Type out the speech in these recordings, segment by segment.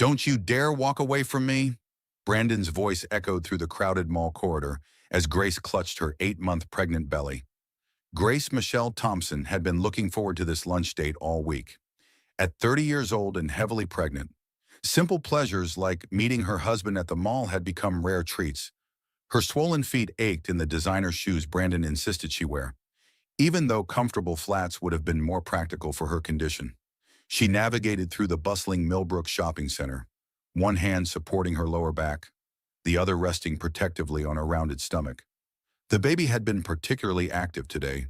Don't you dare walk away from me. Brandon's voice echoed through the crowded mall corridor as Grace clutched her 8-month pregnant belly. Grace Michelle Thompson had been looking forward to this lunch date all week. At 30 years old and heavily pregnant, simple pleasures like meeting her husband at the mall had become rare treats. Her swollen feet ached in the designer shoes Brandon insisted she wear, even though comfortable flats would have been more practical for her condition. She navigated through the bustling Millbrook shopping center, one hand supporting her lower back, the other resting protectively on her rounded stomach. The baby had been particularly active today,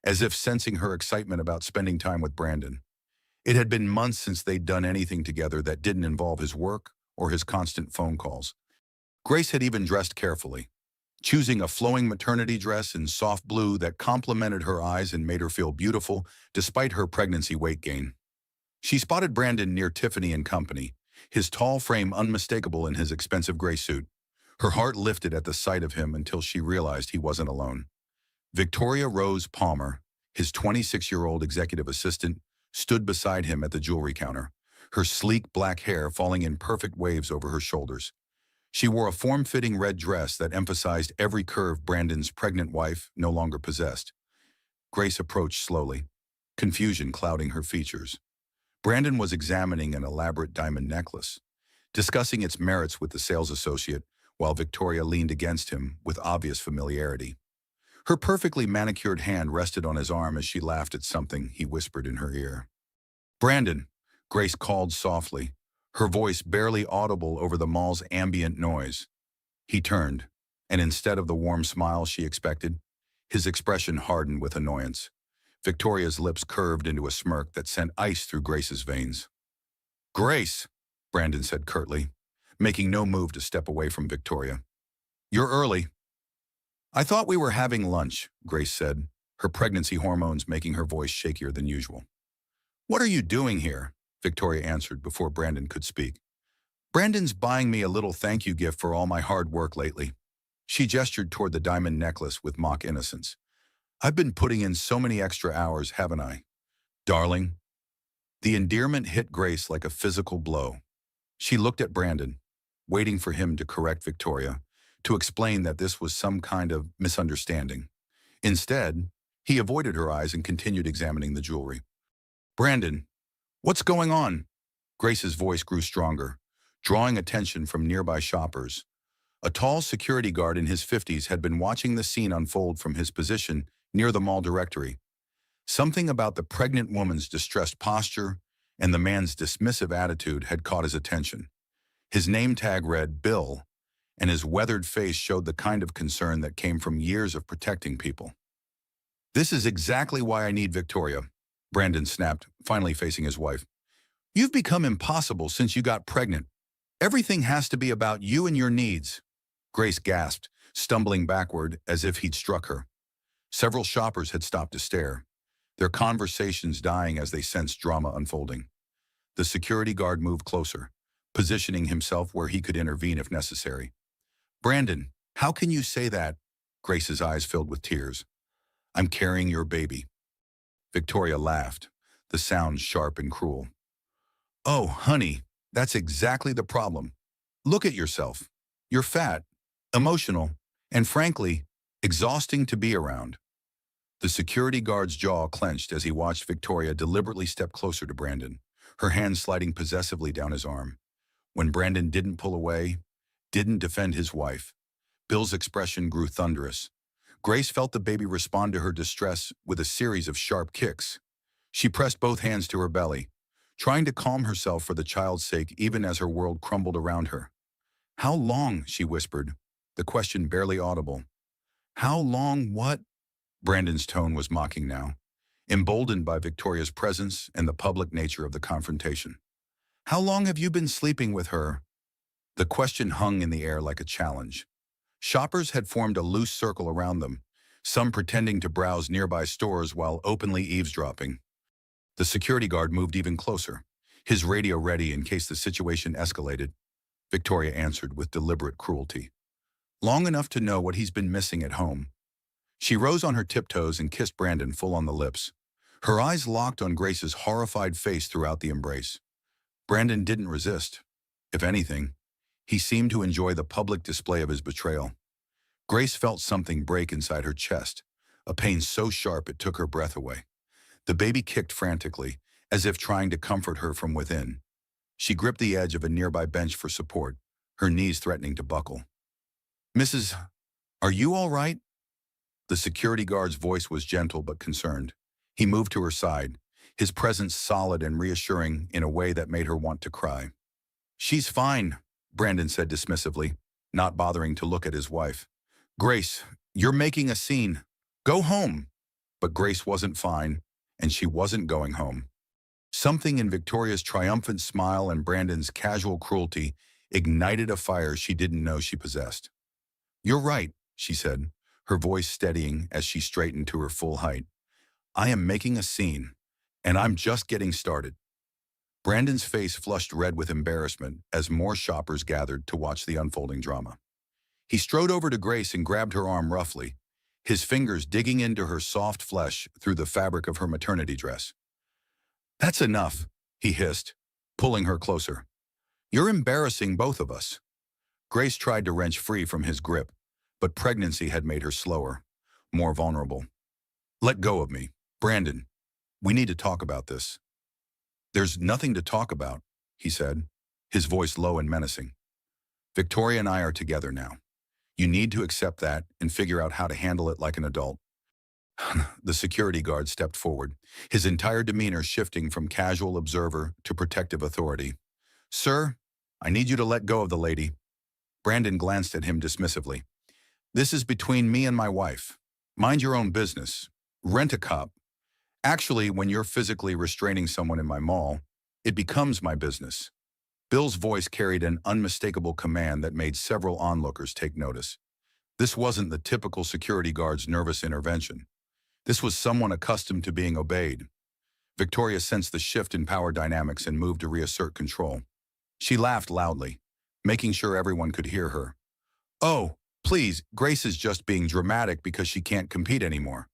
as if sensing her excitement about spending time with Brandon. It had been months since they'd done anything together that didn't involve his work or his constant phone calls. Grace had even dressed carefully, choosing a flowing maternity dress in soft blue that complemented her eyes and made her feel beautiful despite her pregnancy weight gain. She spotted Brandon near Tiffany and Company, his tall frame unmistakable in his expensive gray suit. Her heart lifted at the sight of him until she realized he wasn't alone. Victoria Rose Palmer, his 26-year-old executive assistant, stood beside him at the jewelry counter, her sleek black hair falling in perfect waves over her shoulders. She wore a form-fitting red dress that emphasized every curve Brandon's pregnant wife no longer possessed. Grace approached slowly, confusion clouding her features. Brandon was examining an elaborate diamond necklace, discussing its merits with the sales associate, while Victoria leaned against him with obvious familiarity. Her perfectly manicured hand rested on his arm as she laughed at something he whispered in her ear. "Brandon," Grace called softly, her voice barely audible over the mall's ambient noise. He turned, and instead of the warm smile she expected, his expression hardened with annoyance. Victoria's lips curved into a smirk that sent ice through Grace's veins. "Grace," Brandon said curtly, making no move to step away from Victoria. "You're early." "I thought we were having lunch," Grace said, her pregnancy hormones making her voice shakier than usual. "What are you doing here?" Victoria answered before Brandon could speak. "Brandon's buying me a little thank you gift for all my hard work lately." She gestured toward the diamond necklace with mock innocence. "I've been putting in so many extra hours, haven't I?" "Darling." The endearment hit Grace like a physical blow. She looked at Brandon, waiting for him to correct Victoria, to explain that this was some kind of misunderstanding. Instead, he avoided her eyes and continued examining the jewelry. "Brandon, what's going on?" Grace's voice grew stronger, drawing attention from nearby shoppers. A tall security guard in his 50s had been watching the scene unfold from his position near the mall directory. Something about the pregnant woman's distressed posture and the man's dismissive attitude had caught his attention. His name tag read Bill, and his weathered face showed the kind of concern that came from years of protecting people. "This is exactly why I need Victoria," Brandon snapped, finally facing his wife. "You've become impossible since you got pregnant. Everything has to be about you and your needs." Grace gasped, stumbling backward as if he'd struck her. Several shoppers had stopped to stare, their conversations dying as they sensed drama unfolding. The security guard moved closer, positioning himself where he could intervene if necessary. "Brandon, how can you say that?" Grace's eyes filled with tears. "I'm carrying your baby." Victoria laughed, the sound sharp and cruel. "Oh, honey, that's exactly the problem. Look at yourself. You're fat, emotional, and frankly, exhausting to be around." The security guard's jaw clenched as he watched Victoria deliberately step closer to Brandon, her hand sliding possessively down his arm. When Brandon didn't pull away, didn't defend his wife, Bill's expression grew thunderous. Grace felt the baby respond to her distress with a series of sharp kicks. She pressed both hands to her belly, trying to calm herself for the child's sake even as her world crumbled around her. "How long?" she whispered, the question barely audible. "How long what?" Brandon's tone was mocking now, emboldened by Victoria's presence and the public nature of the confrontation. "How long have you been sleeping with her?" The question hung in the air like a challenge. Shoppers had formed a loose circle around them, some pretending to browse nearby stores while openly eavesdropping. The security guard moved even closer, his radio ready in case the situation escalated. Victoria answered with deliberate cruelty. "Long enough to know what he's been missing at home." She rose on her tiptoes and kissed Brandon full on the lips. Her eyes locked on Grace's horrified face throughout the embrace. Brandon didn't resist. If anything, he seemed to enjoy the public display of his betrayal. Grace felt something break inside her chest, a pain so sharp it took her breath away. The baby kicked frantically, as if trying to comfort her from within. She gripped the edge of a nearby bench for support, her knees threatening to buckle. "Mrs. Are you all right?" The security guard's voice was gentle but concerned. He moved to her side, his presence solid and reassuring in a way that made her want to cry. "She's fine," Brandon said dismissively, not bothering to look at his wife. "Grace, you're making a scene. Go home." But Grace wasn't fine, and she wasn't going home. Something in Victoria's triumphant smile and Brandon's casual cruelty ignited a fire she didn't know she possessed. "You're right," she said, her voice steadying as she straightened to her full height. "I am making a scene, and I'm just getting started." Brandon's face flushed red with embarrassment as more shoppers gathered to watch the unfolding drama. He strode over to Grace and grabbed her arm roughly, his fingers digging into her soft flesh through the fabric of her maternity dress. "That's enough," he hissed, pulling her closer. "You're embarrassing both of us." Grace tried to wrench free from his grip, but pregnancy had made her slower, more vulnerable. "Let go of me, Brandon. We need to talk about this." "There's nothing to talk about," he said, his voice low and menacing. "Victoria and I are together now. You need to accept that and figure out how to handle it like an adult." The security guard stepped forward, his entire demeanor shifting from casual observer to protective authority. "Sir, I need you to let go of the lady." Brandon glanced at him dismissively. "This is between me and my wife. Mind your own business. Rent a cop. Actually, when you're physically restraining someone in my mall, it becomes my business." Bill's voice carried an unmistakable command that made several onlookers take notice. This wasn't the typical security guard's nervous intervention. This was someone accustomed to being obeyed. Victoria sensed the shift in power dynamics and moved to reassert control. She laughed loudly, making sure everyone could hear her. "Oh, please, Grace is just being dramatic because she can't compete anymore.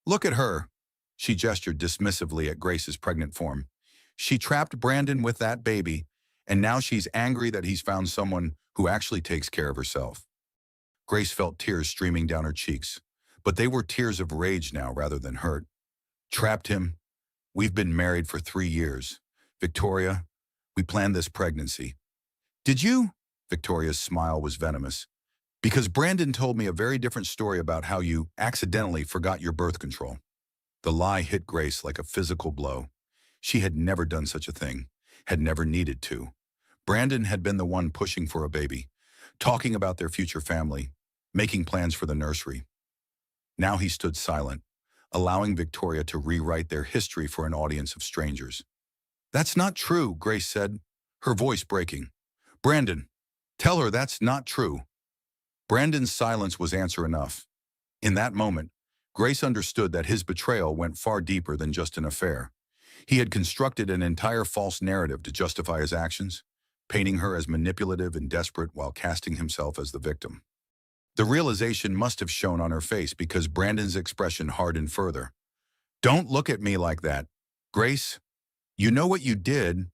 Look at her." She gestured dismissively at Grace's pregnant form. "She trapped Brandon with that baby, and now she's angry that he's found someone who actually takes care of herself." Grace felt tears streaming down her cheeks, but they were tears of rage now rather than hurt. "Trapped him? We've been married for 3 years. Victoria, we planned this pregnancy." "Did you?" Victoria's smile was venomous. "Because Brandon told me a very different story about how you accidentally forgot your birth control." The lie hit Grace like a physical blow. She had never done such a thing, had never needed to. Brandon had been the one pushing for a baby, talking about their future family, making plans for the nursery. Now he stood silent, allowing Victoria to rewrite their history for an audience of strangers. "That's not true," Grace said, her voice breaking. "Brandon, tell her that's not true." Brandon's silence was answer enough. In that moment, Grace understood that his betrayal went far deeper than just an affair. He had constructed an entire false narrative to justify his actions, painting her as manipulative and desperate while casting himself as the victim. The realization must have shown on her face because Brandon's expression hardened further. "Don't look at me like that. Grace, you know what you did."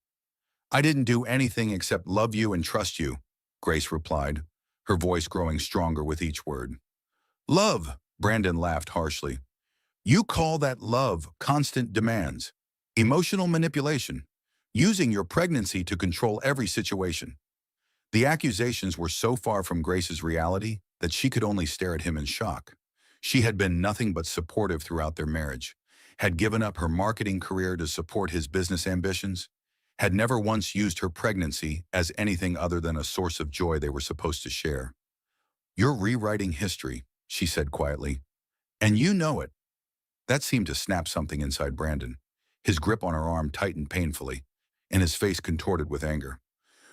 "I didn't do anything except love you and trust you," Grace replied, her voice growing stronger with each word. "Love," Brandon laughed harshly. "You call that love, constant demands, emotional manipulation, using your pregnancy to control every situation." The accusations were so far from Grace's reality that she could only stare at him in shock. She had been nothing but supportive throughout their marriage, had given up her marketing career to support his business ambitions, had never once used her pregnancy as anything other than a source of joy they were supposed to share. "You're rewriting history," she said quietly, "and you know it." That seemed to snap something inside Brandon. His grip on her arm tightened painfully, and his face contorted with anger.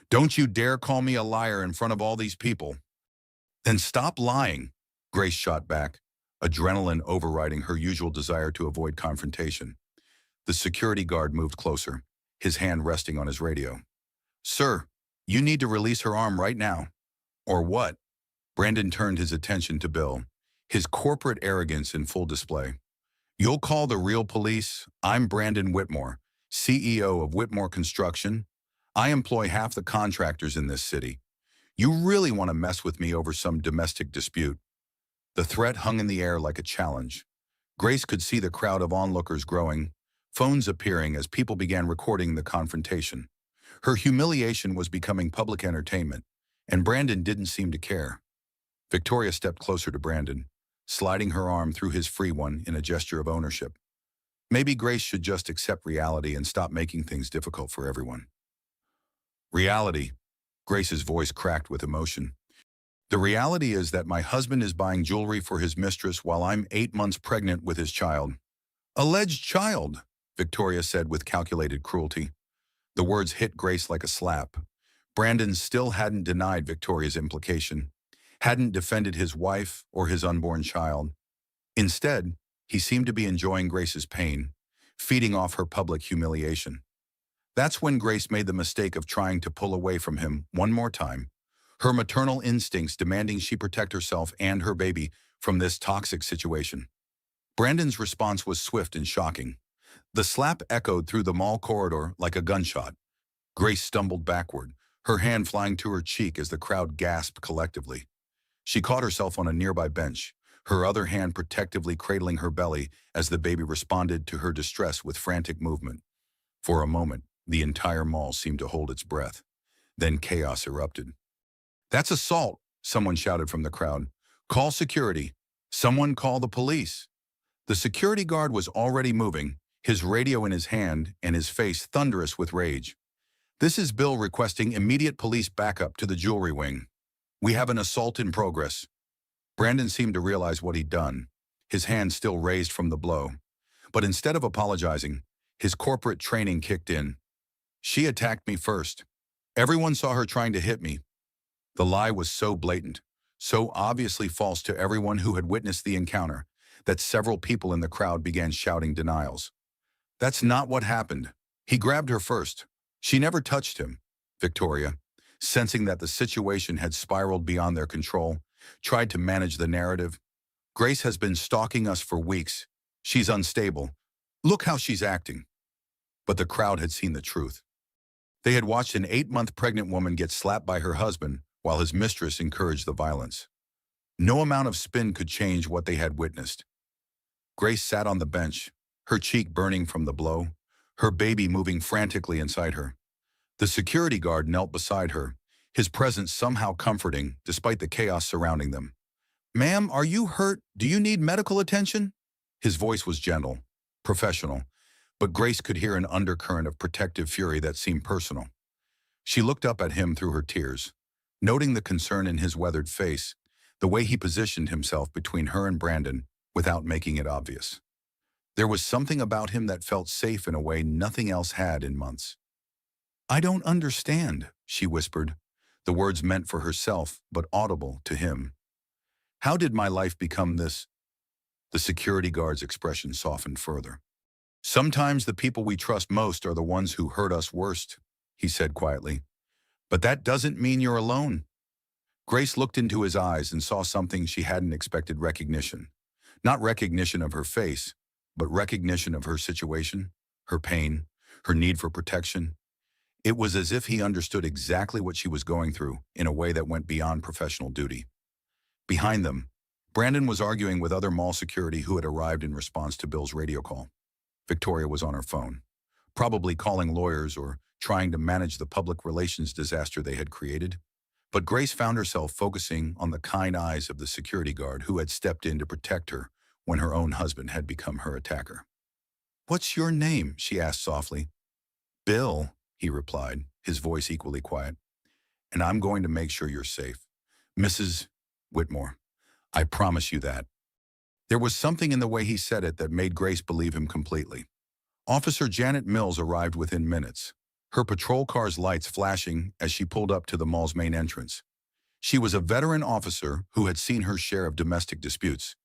"Don't you dare call me a liar in front of all these people." "Then stop lying," Grace shot back, adrenaline overriding her usual desire to avoid confrontation. The security guard moved closer, his hand resting on his radio. "Sir, you need to release her arm right now." "Or what?" Brandon turned his attention to Bill, his corporate arrogance in full display. "You'll call the real police. I'm Brandon Whitmore, CEO of Whitmore Construction. I employ half the contractors in this city. You really want to mess with me over some domestic dispute?" The threat hung in the air like a challenge. Grace could see the crowd of onlookers growing, phones appearing as people began recording the confrontation. Her humiliation was becoming public entertainment, and Brandon didn't seem to care. Victoria stepped closer to Brandon, sliding her arm through his free one in a gesture of ownership. Maybe Grace should just accept reality and stop making things difficult for everyone. Reality. Grace's voice cracked with emotion. The reality is that my husband is buying jewelry for his mistress while I'm 8 months pregnant with his child. Alleged child, Victoria said with calculated cruelty. The words hit Grace like a slap. Brandon still hadn't denied Victoria's implication, hadn't defended his wife or his unborn child. Instead, he seemed to be enjoying Grace's pain, feeding off her public humiliation. That's when Grace made the mistake of trying to pull away from him one more time, her maternal instincts demanding she protect herself and her baby from this toxic situation. Brandon's response was swift and shocking. The slap echoed through the mall corridor like a gunshot. Grace stumbled backward, her hand flying to her cheek as the crowd gasped collectively. She caught herself on a nearby bench, her other hand protectively cradling her belly as the baby responded to her distress with frantic movement. For a moment, the entire mall seemed to hold its breath. Then chaos erupted. "That's assault," someone shouted from the crowd. "Call security. Someone call the police." The security guard was already moving, his radio in his hand and his face thunderous with rage. "This is Bill requesting immediate police backup to the jewelry wing. We have an assault in progress." Brandon seemed to realize what he'd done, his hand still raised from the blow. But instead of apologizing, his corporate training kicked in. "She attacked me first. Everyone saw her trying to hit me." The lie was so blatant, so obviously false to everyone who had witnessed the encounter, that several people in the crowd began shouting denials. "That's not what happened. He grabbed her first. She never touched him." Victoria, sensing that the situation had spiraled beyond their control, tried to manage the narrative. "Grace has been stalking us for weeks. She's unstable. Look how she's acting." But the crowd had seen the truth. They had watched an 8-month pregnant woman get slapped by her husband while his mistress encouraged the violence. No amount of spin could change what they had witnessed. Grace sat on the bench, her cheek burning from the blow, her baby moving frantically inside her. The security guard knelt beside her, his presence somehow comforting despite the chaos surrounding them. "Ma'am, are you hurt? Do you need medical attention?" His voice was gentle, professional, but Grace could hear an undercurrent of protective fury that seemed personal. She looked up at him through her tears, noting the concern in his weathered face, the way he positioned himself between her and Brandon without making it obvious. There was something about him that felt safe in a way nothing else had in months. "I don't understand," she whispered, the words meant for herself but audible to him. "How did my life become this?" The security guard's expression softened further. "Sometimes the people we trust most are the ones who hurt us worst," he said quietly. "But that doesn't mean you're alone." Grace looked into his eyes and saw something she hadn't expected: recognition. Not recognition of her face, but recognition of her situation, her pain, her need for protection. It was as if he understood exactly what she was going through in a way that went beyond professional duty. Behind them, Brandon was arguing with other mall security who had arrived in response to Bill's radio call. Victoria was on her phone, probably calling lawyers or trying to manage the public relations disaster they had created. But Grace found herself focusing on the kind eyes of the security guard who had stepped in to protect her when her own husband had become her attacker. "What's your name?" she asked softly. "Bill," he replied, his voice equally quiet. "And I'm going to make sure you're safe. Mrs. Whitmore, I promise you that." There was something in the way he said it that made Grace believe him completely. Officer Janet Mills arrived within minutes, her patrol car's lights flashing as she pulled up to the mall's main entrance. She was a veteran officer who had seen her share of domestic disputes,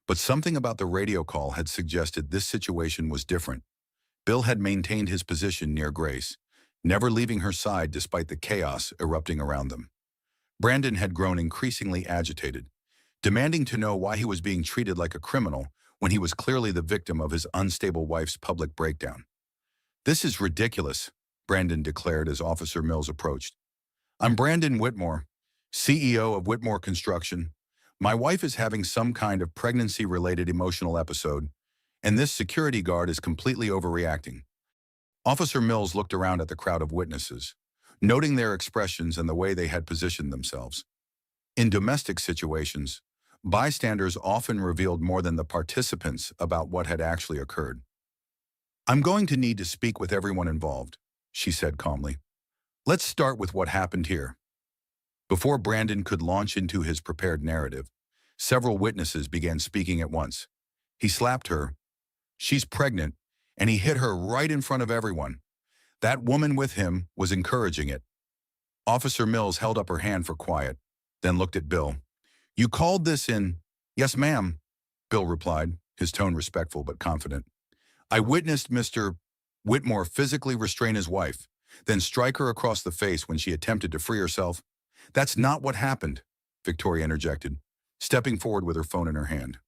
but something about the radio call had suggested this situation was different. Bill had maintained his position near Grace, never leaving her side despite the chaos erupting around them. Brandon had grown increasingly agitated, demanding to know why he was being treated like a criminal when he was clearly the victim of his unstable wife's public breakdown. "This is ridiculous," Brandon declared as Officer Mills approached. I'm Brandon Whitmore, CEO of Whitmore Construction. My wife is having some kind of pregnancy-related emotional episode, and this security guard is completely overreacting. Officer Mills looked around at the crowd of witnesses, noting their expressions and the way they had positioned themselves. In domestic situations, bystanders often revealed more than the participants about what had actually occurred. I'm going to need to speak with everyone involved, she said calmly. Let's start with what happened here. Before Brandon could launch into his prepared narrative, several witnesses began speaking at once. He slapped her. She's pregnant, and he hit her right in front of everyone. That woman with him was encouraging it. Officer Mills held up her hand for quiet, then looked at Bill. You called this in? Yes, ma'am, Bill replied, his tone respectful but confident. I witnessed Mr. Whitmore physically restrain his wife, then strike her across the face when she attempted to free herself. That's not what happened, Victoria interjected, stepping forward with her phone in her hand.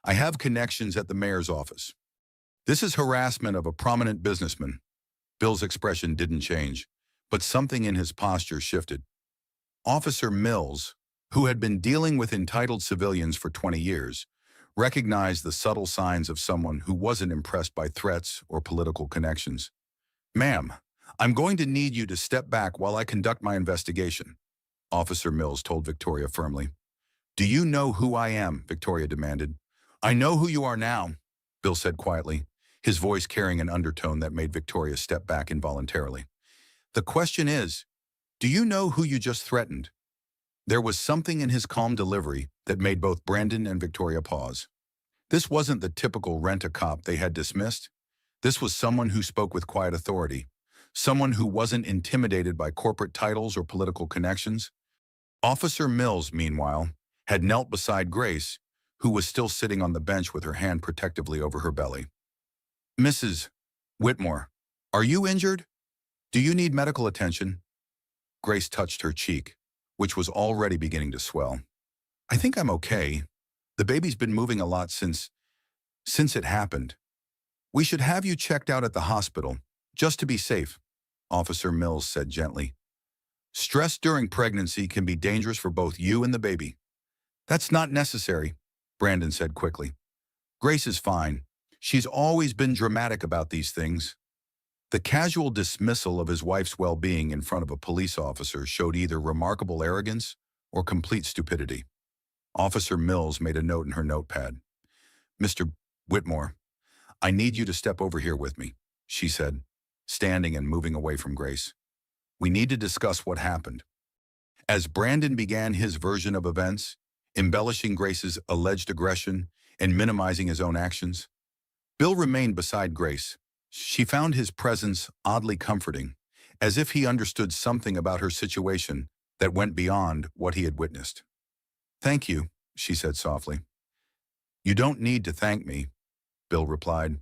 I have connections at the mayor's office. This is harassment of a prominent businessman. Bill's expression didn't change, but something in his posture shifted. Officer Mills, who had been dealing with entitled civilians for 20 years, recognized the subtle signs of someone who wasn't impressed by threats or political connections. Ma'am, I'm going to need you to step back while I conduct my investigation, Officer Mills told Victoria firmly. Do you know who I am? Victoria demanded. I know who you are now, Bill said quietly, his voice carrying an undertone that made Victoria step back involuntarily. The question is, do you know who you just threatened? There was something in his calm delivery that made both Brandon and Victoria pause. This wasn't the typical rent-a-cop they had dismissed. This was someone who spoke with quiet authority, someone who wasn't intimidated by corporate titles or political connections. Officer Mills, meanwhile, had knelt beside Grace, who was still sitting on the bench with her hand protectively over her belly. Mrs. Whitmore, are you injured? Do you need medical attention? Grace touched her cheek, which was already beginning to swell. I think I'm okay. The baby's been moving a lot since it happened. We should have you checked out at the hospital, just to be safe, Officer Mills said gently. Stress during pregnancy can be dangerous for both you and the baby. That's not necessary, Brandon said quickly. Grace is fine. She's always been dramatic about these things. The casual dismissal of his wife's well-being in front of a police officer showed either remarkable arrogance or complete stupidity. Officer Mills made a note in her notepad. Mr. Whitmore, I need you to step over here with me, she said, standing and moving away from Grace. We need to discuss what happened. As Brandon began his version of events, embellishing Grace's alleged aggression and minimizing his own actions, Bill remained beside Grace. She found his presence oddly comforting, as if he understood something about her situation that went beyond what he had witnessed. Thank you, she said softly. You don't need to thank me, Bill replied.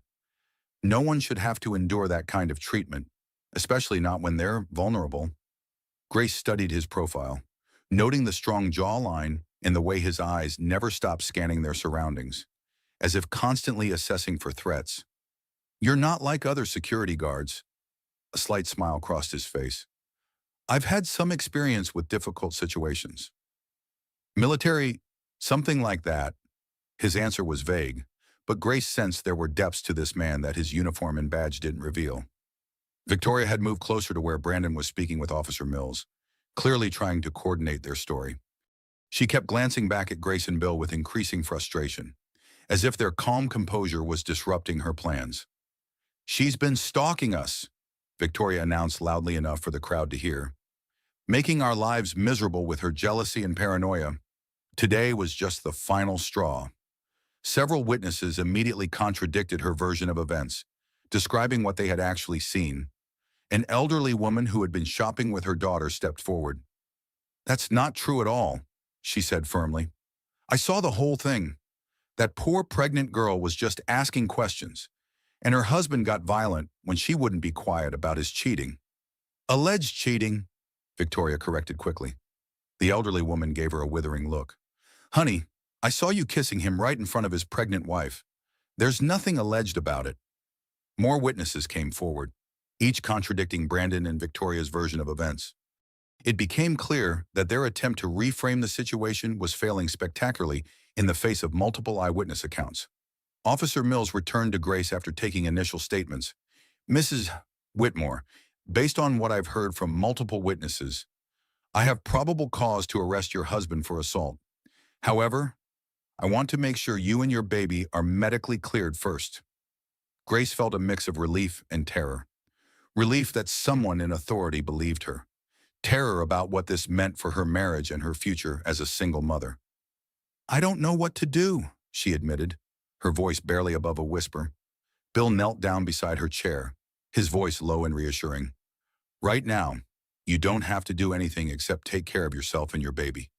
No one should have to endure that kind of treatment, especially not when they're vulnerable. Grace studied his profile, noting the strong jawline and the way his eyes never stopped scanning their surroundings, as if constantly assessing for threats. You're not like other security guards. A slight smile crossed his face. I've had some experience with difficult situations. Military, something like that. His answer was vague, but Grace sensed there were depths to this man that his uniform and badge didn't reveal. Victoria had moved closer to where Brandon was speaking with Officer Mills, clearly trying to coordinate their story. She kept glancing back at Grace and Bill with increasing frustration, as if their calm composure was disrupting her plans. She's been stalking us, Victoria announced loudly enough for the crowd to hear, making our lives miserable with her jealousy and paranoia. Today was just the final straw. Several witnesses immediately contradicted her version of events, describing what they had actually seen. An elderly woman who had been shopping with her daughter stepped forward. That's not true at all, she said firmly. I saw the whole thing. That poor pregnant girl was just asking questions, and her husband got violent when she wouldn't be quiet about his cheating. Alleged cheating, Victoria corrected quickly. The elderly woman gave her a withering look. Honey, I saw you kissing him right in front of his pregnant wife. There's nothing alleged about it. More witnesses came forward. each contradicting Brandon and Victoria's version of events. It became clear that their attempt to reframe the situation was failing spectacularly in the face of multiple eyewitness accounts. Officer Mills returned to Grace after taking initial statements. Mrs. Whitmore, based on what I've heard from multiple witnesses, I have probable cause to arrest your husband for assault. However, I want to make sure you and your baby are medically cleared first. Grace felt a mix of relief and terror. Relief that someone in authority believed her. Terror about what this meant for her marriage and her future as a single mother. I don't know what to do, she admitted, her voice barely above a whisper. Bill knelt down beside her chair, his voice low and reassuring. Right now, you don't have to do anything except take care of yourself and your baby.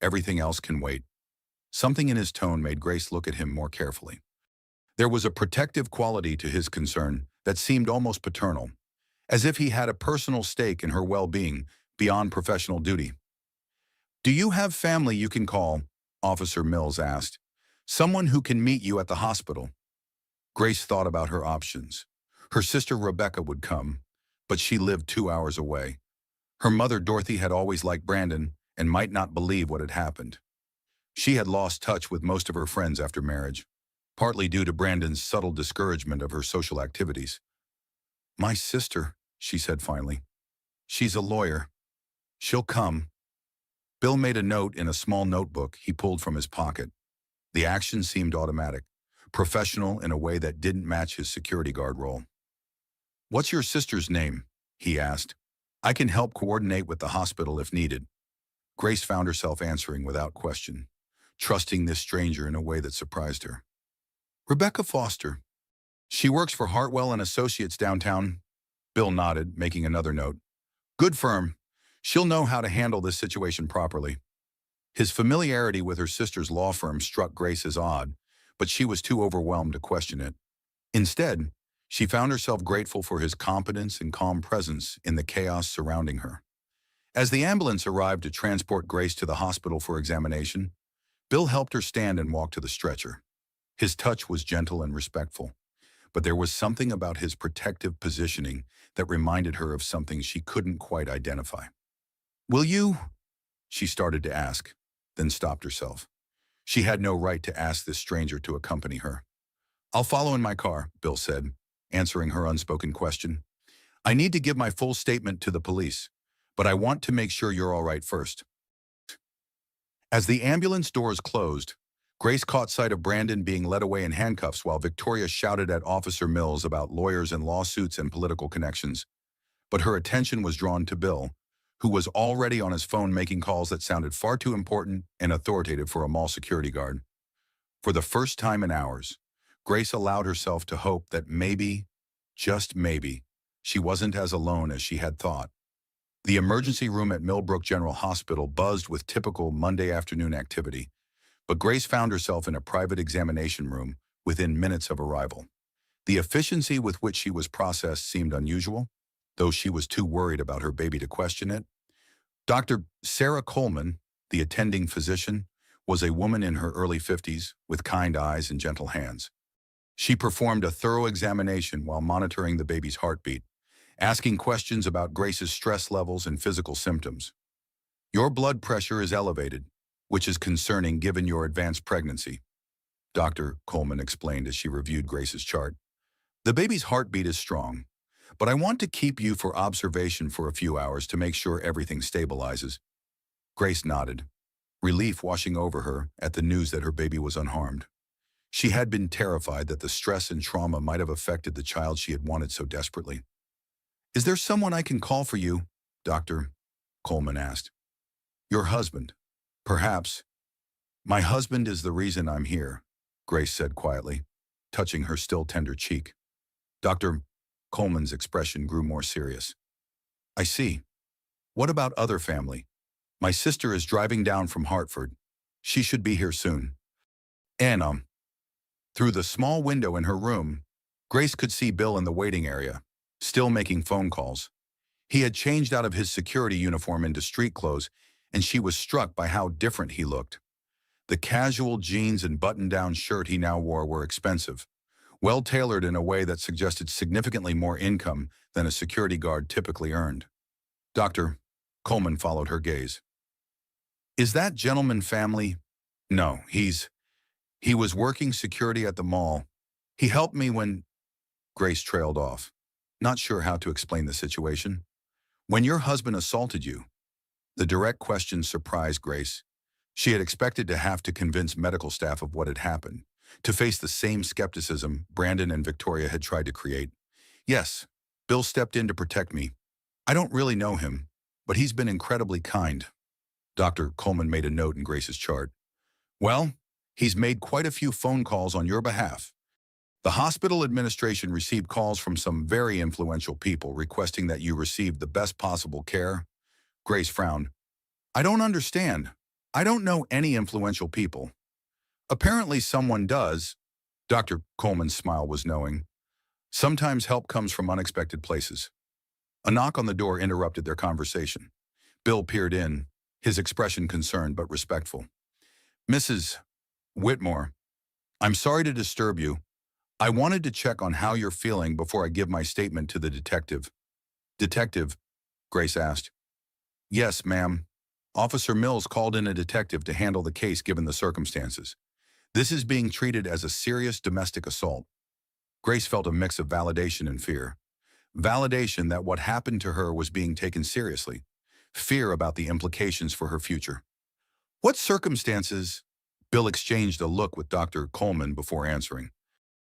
Everything else can wait. Something in his tone made Grace look at him more carefully. There was a protective quality to his concern that seemed almost paternal, as if he had a personal stake in her well-being beyond professional duty. Do you have family you can call? Officer Mills asked. Someone who can meet you at the hospital. Grace thought about her options. Her sister Rebecca would come, but she lived 2 hours away. Her mother Dorothy had always liked Brandon and might not believe what had happened. She had lost touch with most of her friends after marriage, partly due to Brandon's subtle discouragement of her social activities. My sister, she said finally. She's a lawyer. She'll come. Bill made a note in a small notebook he pulled from his pocket. The action seemed automatic, professional in a way that didn't match his security guard role. What's your sister's name? He asked. I can help coordinate with the hospital if needed. Grace found herself answering without question, trusting this stranger in a way that surprised her. Rebecca Foster. She works for Hartwell and Associates downtown. Bill nodded, making another note. Good firm. She'll know how to handle this situation properly. His familiarity with her sister's law firm struck Grace as odd, but she was too overwhelmed to question it. Instead, she found herself grateful for his competence and calm presence in the chaos surrounding her. As the ambulance arrived to transport Grace to the hospital for examination, Bill helped her stand and walk to the stretcher. His touch was gentle and respectful, but there was something about his protective positioning that reminded her of something she couldn't quite identify. Will you? She started to ask, then stopped herself. She had no right to ask this stranger to accompany her. I'll follow in my car, Bill said, answering her unspoken question. I need to give my full statement to the police, but I want to make sure you're all right first. As the ambulance doors closed, Grace caught sight of Brandon being led away in handcuffs while Victoria shouted at Officer Mills about lawyers and lawsuits and political connections. But her attention was drawn to Bill, who was already on his phone making calls that sounded far too important and authoritative for a mall security guard. For the first time in hours, Grace allowed herself to hope that maybe, just maybe, she wasn't as alone as she had thought. The emergency room at Millbrook General Hospital buzzed with typical Monday afternoon activity, but Grace found herself in a private examination room within minutes of arrival. The efficiency with which she was processed seemed unusual, though she was too worried about her baby to question it. Dr. Sarah Coleman, the attending physician, was a woman in her early 50s with kind eyes and gentle hands. She performed a thorough examination while monitoring the baby's heartbeat, asking questions about Grace's stress levels and physical symptoms. Your blood pressure is elevated, which is concerning given your advanced pregnancy, Dr. Coleman explained as she reviewed Grace's chart. The baby's heartbeat is strong, but I want to keep you for observation for a few hours to make sure everything stabilizes. Grace nodded, relief washing over her at the news that her baby was unharmed. She had been terrified that the stress and trauma might have affected the child she had wanted so desperately. Is there someone I can call for you? Dr. Coleman asked. Your husband. Perhaps. My husband is the reason I'm here, Grace said quietly, touching her still tender cheek. Dr. Coleman's expression grew more serious. I see. What about other family? My sister is driving down from Hartford. She should be here soon. And, Through the small window in her room, Grace could see Bill in the waiting area, still making phone calls. He had changed out of his security uniform into street clothes, and she was struck by how different he looked. The casual jeans and button-down shirt he now wore were expensive, well-tailored in a way that suggested significantly more income than a security guard typically earned. Dr. Coleman followed her gaze. Is that gentleman family? No, he was working security at the mall. He helped me when Grace trailed off, not sure how to explain the situation. When your husband assaulted you, the direct question surprised Grace. She had expected to have to convince medical staff of what had happened, to face the same skepticism Brandon and Victoria had tried to create. Yes, Bill stepped in to protect me. I don't really know him, but he's been incredibly kind. Dr. Coleman made a note in Grace's chart. Well, he's made quite a few phone calls on your behalf. The hospital administration received calls from some very influential people requesting that you receive the best possible care. Grace frowned. I don't understand. I don't know any influential people. Apparently someone does. Dr. Coleman's smile was knowing. Sometimes help comes from unexpected places. A knock on the door interrupted their conversation. Bill peered in, his expression concerned but respectful. Mrs. Whitmore, I'm sorry to disturb you. I wanted to check on how you're feeling before I give my statement to the detective. Detective? Grace asked. Yes, ma'am. Officer Mills called in a detective to handle the case given the circumstances. This is being treated as a serious domestic assault. Grace felt a mix of validation and fear. Validation that what happened to her was being taken seriously. Fear about the implications for her future. What circumstances? Bill exchanged a look with Dr. Coleman before answering.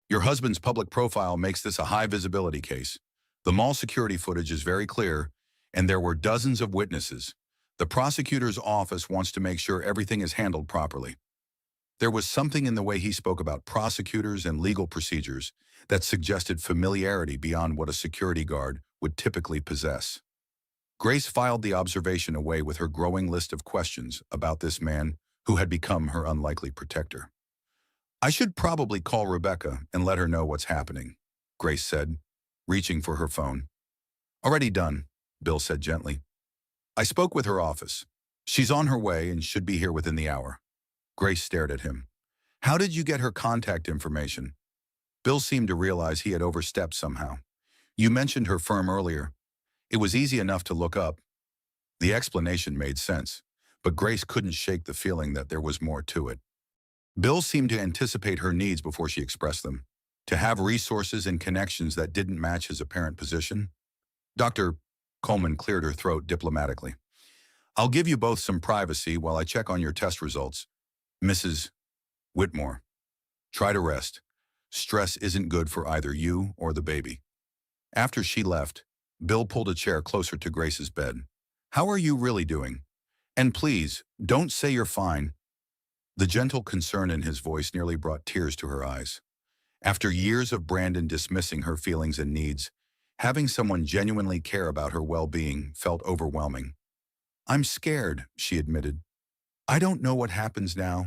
Your husband's public profile makes this a high-visibility case. The mall security footage is very clear, and there were dozens of witnesses. The prosecutor's office wants to make sure everything is handled properly. There was something in the way he spoke about prosecutors and legal procedures that suggested familiarity beyond what a security guard would typically possess. Grace filed the observation away with her growing list of questions about this man who had become her unlikely protector. I should probably call Rebecca and let her know what's happening, Grace said, reaching for her phone. Already done, Bill said gently. I spoke with her office. She's on her way and should be here within the hour. Grace stared at him. How did you get her contact information? Bill seemed to realize he had overstepped somehow. You mentioned her firm earlier. It was easy enough to look up. The explanation made sense, but Grace couldn't shake the feeling that there was more to it. Bill seemed to anticipate her needs before she expressed them, to have resources and connections that didn't match his apparent position. Dr. Coleman cleared her throat diplomatically. I'll give you both some privacy while I check on your test results. Mrs. Whitmore, try to rest. Stress isn't good for either you or the baby. After she left, Bill pulled a chair closer to Grace's bed. How are you really doing? And please, don't say you're fine. The gentle concern in his voice nearly brought tears to her eyes. After years of Brandon dismissing her feelings and needs, having someone genuinely care about her well-being felt overwhelming. I'm scared, she admitted. I don't know what happens now.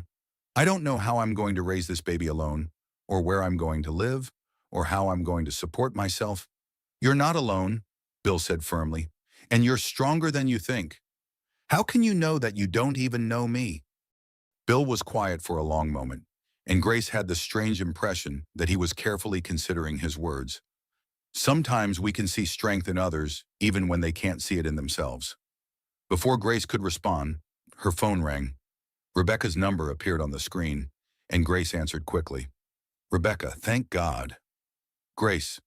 I don't know how I'm going to raise this baby alone, or where I'm going to live, or how I'm going to support myself. You're not alone, Bill said firmly, and you're stronger than you think. How can you know that you don't even know me? Bill was quiet for a long moment, and Grace had the strange impression that he was carefully considering his words. Sometimes we can see strength in others, even when they can't see it in themselves. Before Grace could respond, her phone rang. Rebecca's number appeared on the screen, and Grace answered quickly. Rebecca, thank God. Grace,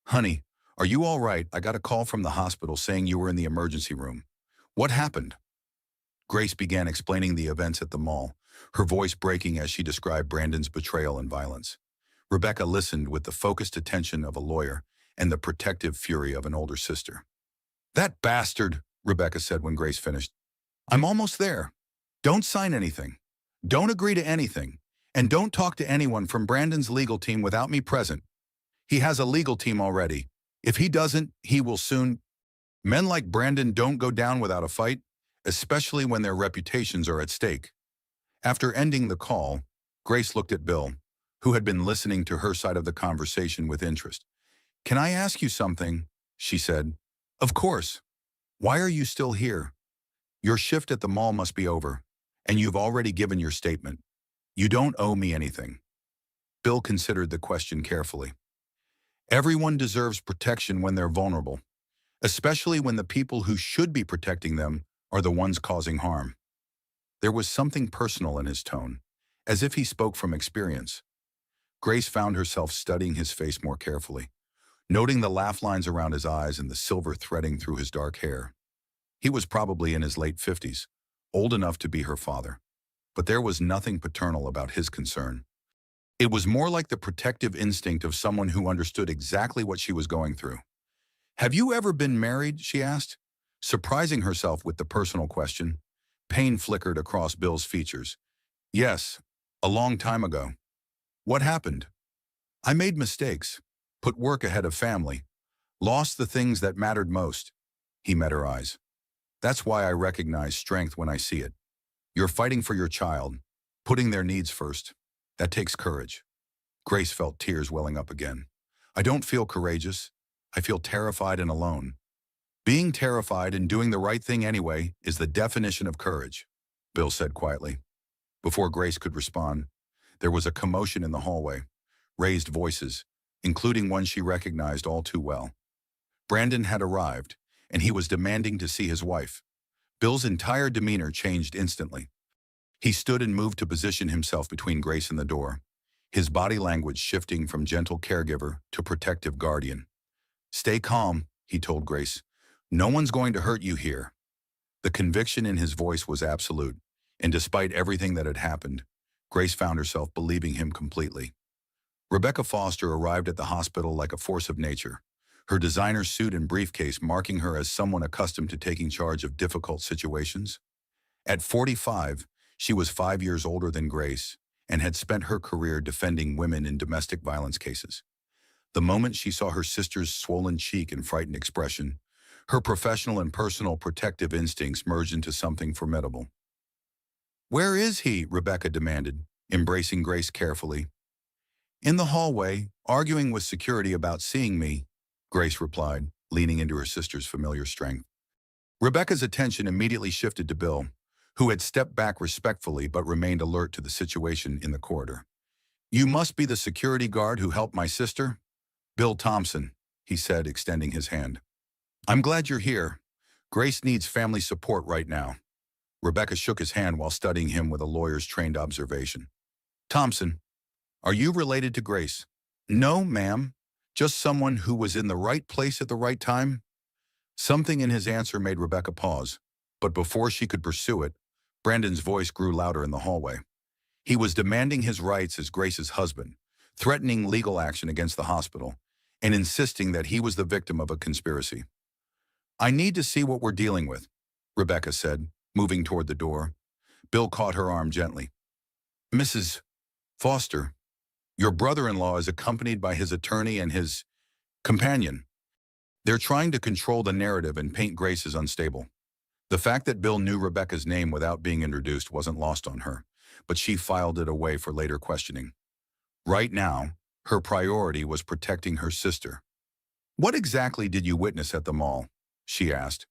honey, are you all right? I got a call from the hospital saying you were in the emergency room. What happened? Grace began explaining the events at the mall, her voice breaking as she described Brandon's betrayal and violence. Rebecca listened with the focused attention of a lawyer and the protective fury of an older sister. That bastard, Rebecca said when Grace finished. I'm almost there. Don't sign anything. Don't agree to anything. And don't talk to anyone from Brandon's legal team without me present. He has a legal team already. If he doesn't, he will soon. Men like Brandon don't go down without a fight, especially when their reputations are at stake. After ending the call, Grace looked at Bill, who had been listening to her side of the conversation with interest. Can I ask you something? She said. Of course. Why are you still here? Your shift at the mall must be over, and you've already given your statement. You don't owe me anything. Bill considered the question carefully. Everyone deserves protection when they're vulnerable, especially when the people who should be protecting them are the ones causing harm. There was something personal in his tone, as if he spoke from experience. Grace found herself studying his face more carefully, noting the laugh lines around his eyes and the silver threading through his dark hair. He was probably in his late 50s, old enough to be her father, but there was nothing paternal about his concern. It was more like the protective instinct of someone who understood exactly what she was going through. "Have you ever been married?" she asked, surprising herself with the personal question. Pain flickered across Bill's features. "Yes, a long time ago." "What happened?" "I made mistakes, put work ahead of family, lost the things that mattered most." He met her eyes. "That's why I recognize strength when I see it. You're fighting for your child, putting their needs first. That takes courage." Grace felt tears welling up again. "I don't feel courageous. I feel terrified and alone." "Being terrified and doing the right thing anyway is the definition of courage," Bill said quietly. Before Grace could respond, there was a commotion in the hallway, raised voices, including one she recognized all too well. Brandon had arrived, and he was demanding to see his wife. Bill's entire demeanor changed instantly. He stood and moved to position himself between Grace and the door, his body language shifting from gentle caregiver to protective guardian. "Stay calm," he told Grace. "No one's going to hurt you here." The conviction in his voice was absolute, and despite everything that had happened, Grace found herself believing him completely. Rebecca Foster arrived at the hospital like a force of nature, her designer suit and briefcase marking her as someone accustomed to taking charge of difficult situations. At 45, she was 5 years older than Grace and had spent her career defending women in domestic violence cases. The moment she saw her sister's swollen cheek and frightened expression, her professional and personal protective instincts merged into something formidable. "Where is he?" Rebecca demanded, embracing Grace carefully. "In the hallway, arguing with security about seeing me," Grace replied, leaning into her sister's familiar strength. Rebecca's attention immediately shifted to Bill, who had stepped back respectfully but remained alert to the situation in the corridor. "You must be the security guard who helped my sister?" "Bill Thompson," he said, extending his hand. "I'm glad you're here. Grace needs family support right now." Rebecca shook his hand while studying him with a lawyer's trained observation. "Thompson, are you related to Grace?" "No, ma'am. Just someone who was in the right place at the right time." Something in his answer made Rebecca pause, but before she could pursue it, Brandon's voice grew louder in the hallway. He was demanding his rights as Grace's husband, threatening legal action against the hospital, and insisting that he was the victim of a conspiracy. "I need to see what we're dealing with," Rebecca said, moving toward the door. Bill caught her arm gently. "Mrs. Foster, your brother-in-law is accompanied by his attorney and his companion. They're trying to control the narrative and paint Grace as unstable." The fact that Bill knew Rebecca's name without being introduced wasn't lost on her, but she filed it away for later questioning. Right now, her priority was protecting her sister. "What exactly did you witness at the mall?" she asked.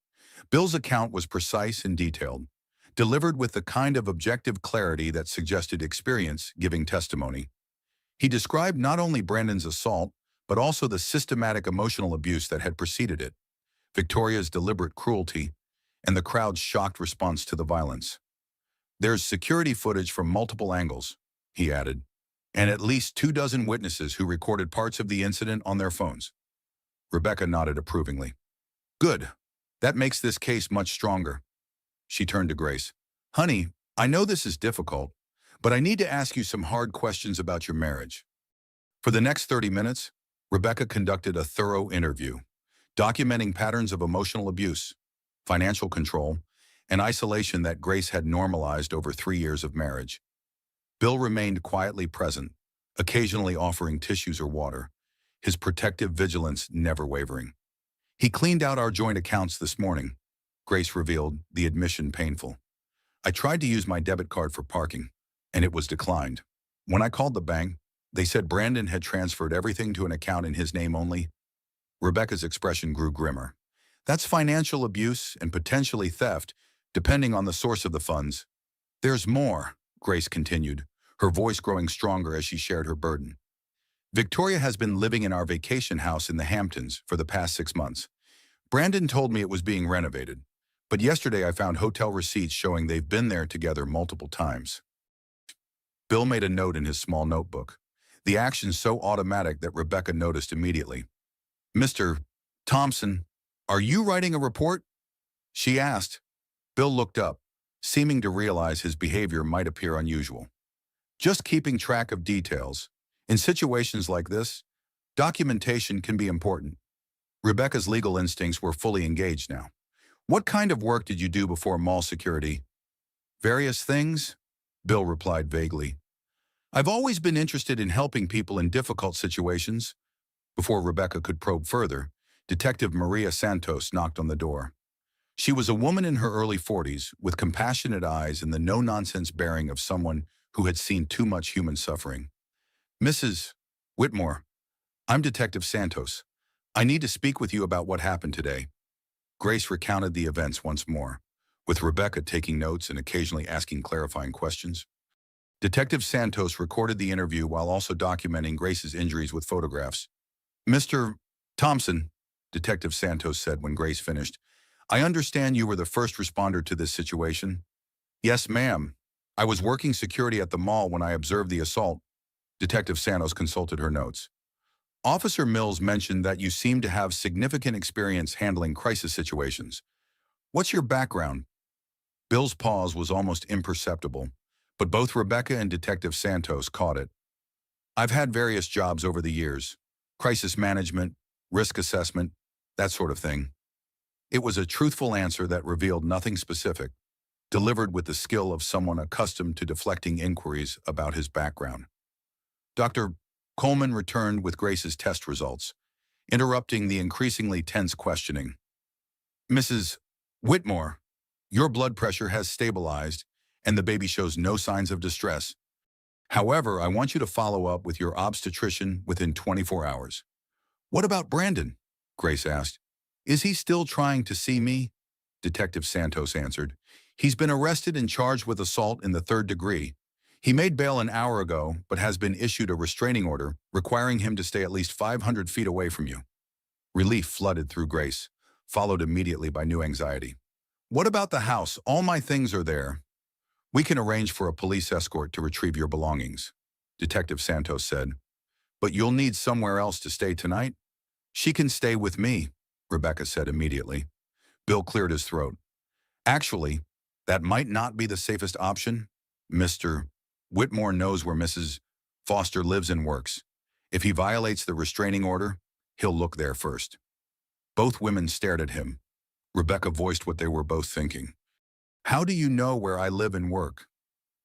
Bill's account was precise and detailed, delivered with the kind of objective clarity that suggested experience giving testimony. He described not only Brandon's assault, but also the systematic emotional abuse that had preceded it, Victoria's deliberate cruelty, and the crowd's shocked response to the violence. "There's security footage from multiple angles," he added, "and at least 24 witnesses who recorded parts of the incident on their phones." Rebecca nodded approvingly. "Good. That makes this case much stronger." She turned to Grace. "Honey, I know this is difficult, but I need to ask you some hard questions about your marriage." For the next 30 minutes, Rebecca conducted a thorough interview, documenting patterns of emotional abuse, financial control, and isolation that Grace had normalized over 3 years of marriage. Bill remained quietly present, occasionally offering tissues or water, his protective vigilance never wavering. "He cleaned out our joint accounts this morning," Grace revealed, the admission painful. "I tried to use my debit card for parking, and it was declined. When I called the bank, they said Brandon had transferred everything to an account in his name only." Rebecca's expression grew grimmer. "That's financial abuse and potentially theft, depending on the source of the funds." "There's more," Grace continued, her voice growing stronger as she shared her burden. Victoria has been living in our vacation house in the Hamptons for the past 6 months. Brandon told me it was being renovated, but yesterday I found hotel receipts showing they've been there together multiple times. Bill made a note in his small notebook. The action so automatic that Rebecca noticed immediately. "Mr. Thompson, are you writing a report?" she asked. Bill looked up, seeming to realize his behavior might appear unusual. "Just keeping track of details. In situations like this, documentation can be important." Rebecca's legal instincts were fully engaged now. "What kind of work did you do before mall security?" "Various things," Bill replied vaguely. "I've always been interested in helping people in difficult situations." Before Rebecca could probe further, Detective Maria Santos knocked on the door. She was a woman in her early 40s with compassionate eyes and the no-nonsense bearing of someone who had seen too much human suffering. "Mrs. Whitmore, I'm Detective Santos. I need to speak with you about what happened today." Grace recounted the events once more, with Rebecca taking notes and occasionally asking clarifying questions. Detective Santos recorded the interview while also documenting Grace's injuries with photographs. "Mr. Thompson," Detective Santos said when Grace finished, "I understand you were the first responder to this situation." "Yes, ma'am. I was working security at the mall when I observed the assault." Detective Santos consulted her notes. "Officer Mills mentioned that you seem to have significant experience handling crisis situations. What's your background?" Bill's pause was almost imperceptible, but both Rebecca and Detective Santos caught it. "I've had various jobs over the years. Crisis management, risk assessment, that sort of thing." It was a truthful answer that revealed nothing specific, delivered with the skill of someone accustomed to deflecting inquiries about his background. Dr. Coleman returned with Grace's test results, interrupting the increasingly tense questioning. "Mrs. Whitmore, your blood pressure has stabilized, and the baby shows no signs of distress. However, I want you to follow up with your obstetrician within 24 hours. "What about Brandon?" Grace asked. "Is he still trying to see me?" Detective Santos answered. "He's been arrested and charged with assault in the 3rd degree. He made bail an hour ago, but has been issued a restraining order requiring him to stay at least 500 feet away from you." Relief flooded through Grace, followed immediately by new anxiety. "What about the house? All my things are there." "We can arrange for a police escort to retrieve your belongings," Detective Santos said. "But you'll need somewhere else to stay tonight?" "She can stay with me," Rebecca said immediately. Bill cleared his throat. "Actually, that might not be the safest option. Mr. Whitmore knows where Mrs. Foster lives and works. If he violates the restraining order, he'll look there first." Both women stared at him. Rebecca voiced what they were both thinking. "How do you know where I live and work?"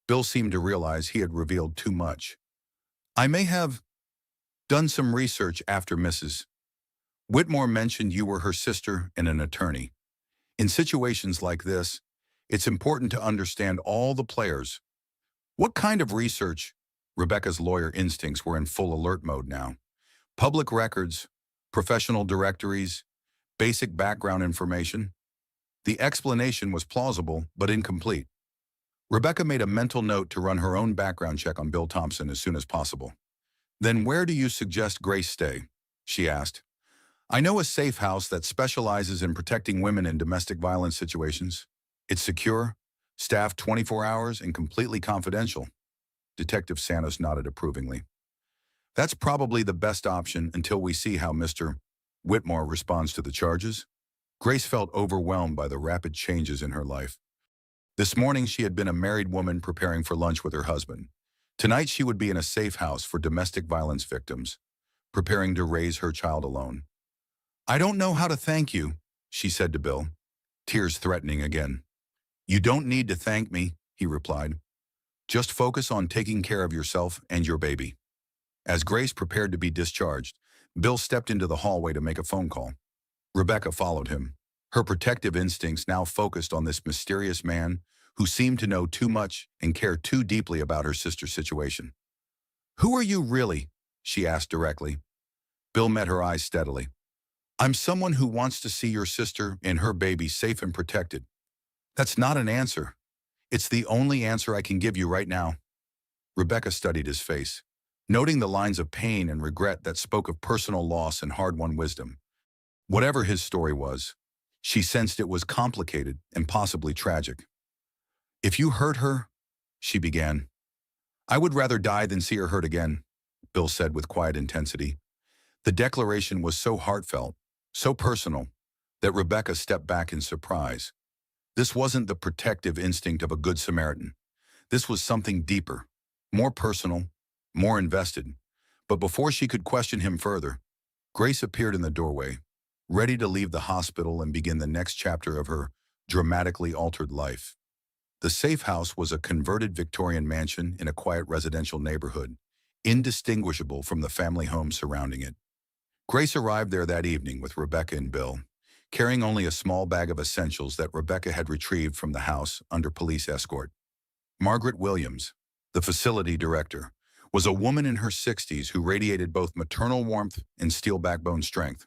Bill seemed to realize he had revealed too much. "I may have done some research after Mrs. Whitmore mentioned you were her sister and an attorney. In situations like this, it's important to understand all the players." "What kind of research?" Rebecca's lawyer instincts were in full alert mode now. "Public records, professional directories, basic background information." The explanation was plausible but incomplete. Rebecca made a mental note to run her own background check on Bill Thompson as soon as possible. "Then where do you suggest Grace stay?" she asked. "I know a safe house that specializes in protecting women in domestic violence situations. It's secure, staffed 24 hours, and completely confidential." Detective Santos nodded approvingly. "That's probably the best option until we see how Mr. Whitmore responds to the charges." Grace felt overwhelmed by the rapid changes in her life. This morning she had been a married woman preparing for lunch with her husband. Tonight she would be in a safe house for domestic violence victims, preparing to raise her child alone. "I don't know how to thank you," she said to Bill, tears threatening again. "You don't need to thank me," he replied. "Just focus on taking care of yourself and your baby." As Grace prepared to be discharged, Bill stepped into the hallway to make a phone call. Rebecca followed him, her protective instincts now focused on this mysterious man who seemed to know too much and care too deeply about her sister's situation. "Who are you really?" she asked directly. Bill met her eyes steadily. "I'm someone who wants to see your sister and her baby safe and protected." "That's not an answer. It's the only answer I can give you right now." Rebecca studied his face. noting the lines of pain and regret that spoke of personal loss and hard-won wisdom. Whatever his story was, she sensed it was complicated and possibly tragic. "If you hurt her," she began. "I would rather die than see her hurt again," Bill said with quiet intensity. The declaration was so heartfelt, so personal, that Rebecca stepped back in surprise. This wasn't the protective instinct of a good Samaritan. This was something deeper, more personal, more invested. But before she could question him further, Grace appeared in the doorway, ready to leave the hospital and begin the next chapter of her dramatically altered life. The safe house was a converted Victorian mansion in a quiet residential neighborhood, indistinguishable from the family home surrounding it. Grace arrived there that evening with Rebecca and Bill, carrying only a small bag of essentials that Rebecca had retrieved from the house under police escort. Margaret Williams, the facility director, was a woman in her 60s who radiated both maternal warmth and steel backbone strength.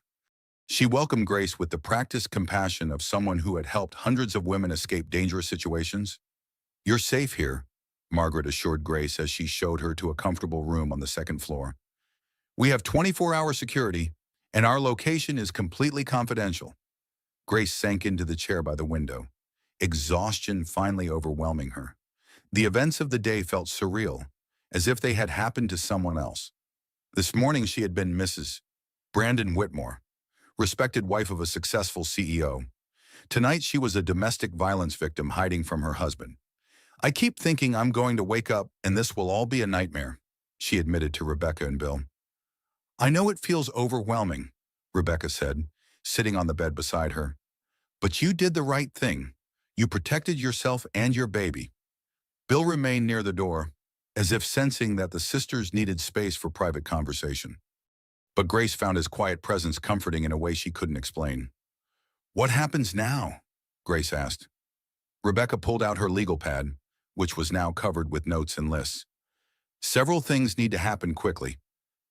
She welcomed Grace with the practiced compassion of someone who had helped hundreds of women escape dangerous situations. "You're safe here," Margaret assured Grace as she showed her to a comfortable room on the second floor. "We have 24-hour security, and our location is completely confidential." Grace sank into the chair by the window, exhaustion finally overwhelming her. The events of the day felt surreal, as if they had happened to someone else. This morning she had been Mrs. Brandon Whitmore, respected wife of a successful CEO. Tonight she was a domestic violence victim hiding from her husband. "I keep thinking I'm going to wake up and this will all be a nightmare," she admitted to Rebecca and Bill. "I know it feels overwhelming," Rebecca said, sitting on the bed beside her. "But you did the right thing. You protected yourself and your baby." Bill remained near the door, as if sensing that the sisters needed space for private conversation. But Grace found his quiet presence comforting in a way she couldn't explain. "What happens now?" Grace asked. Rebecca pulled out her legal pad, which was now covered with notes and lists. "Several things need to happen quickly.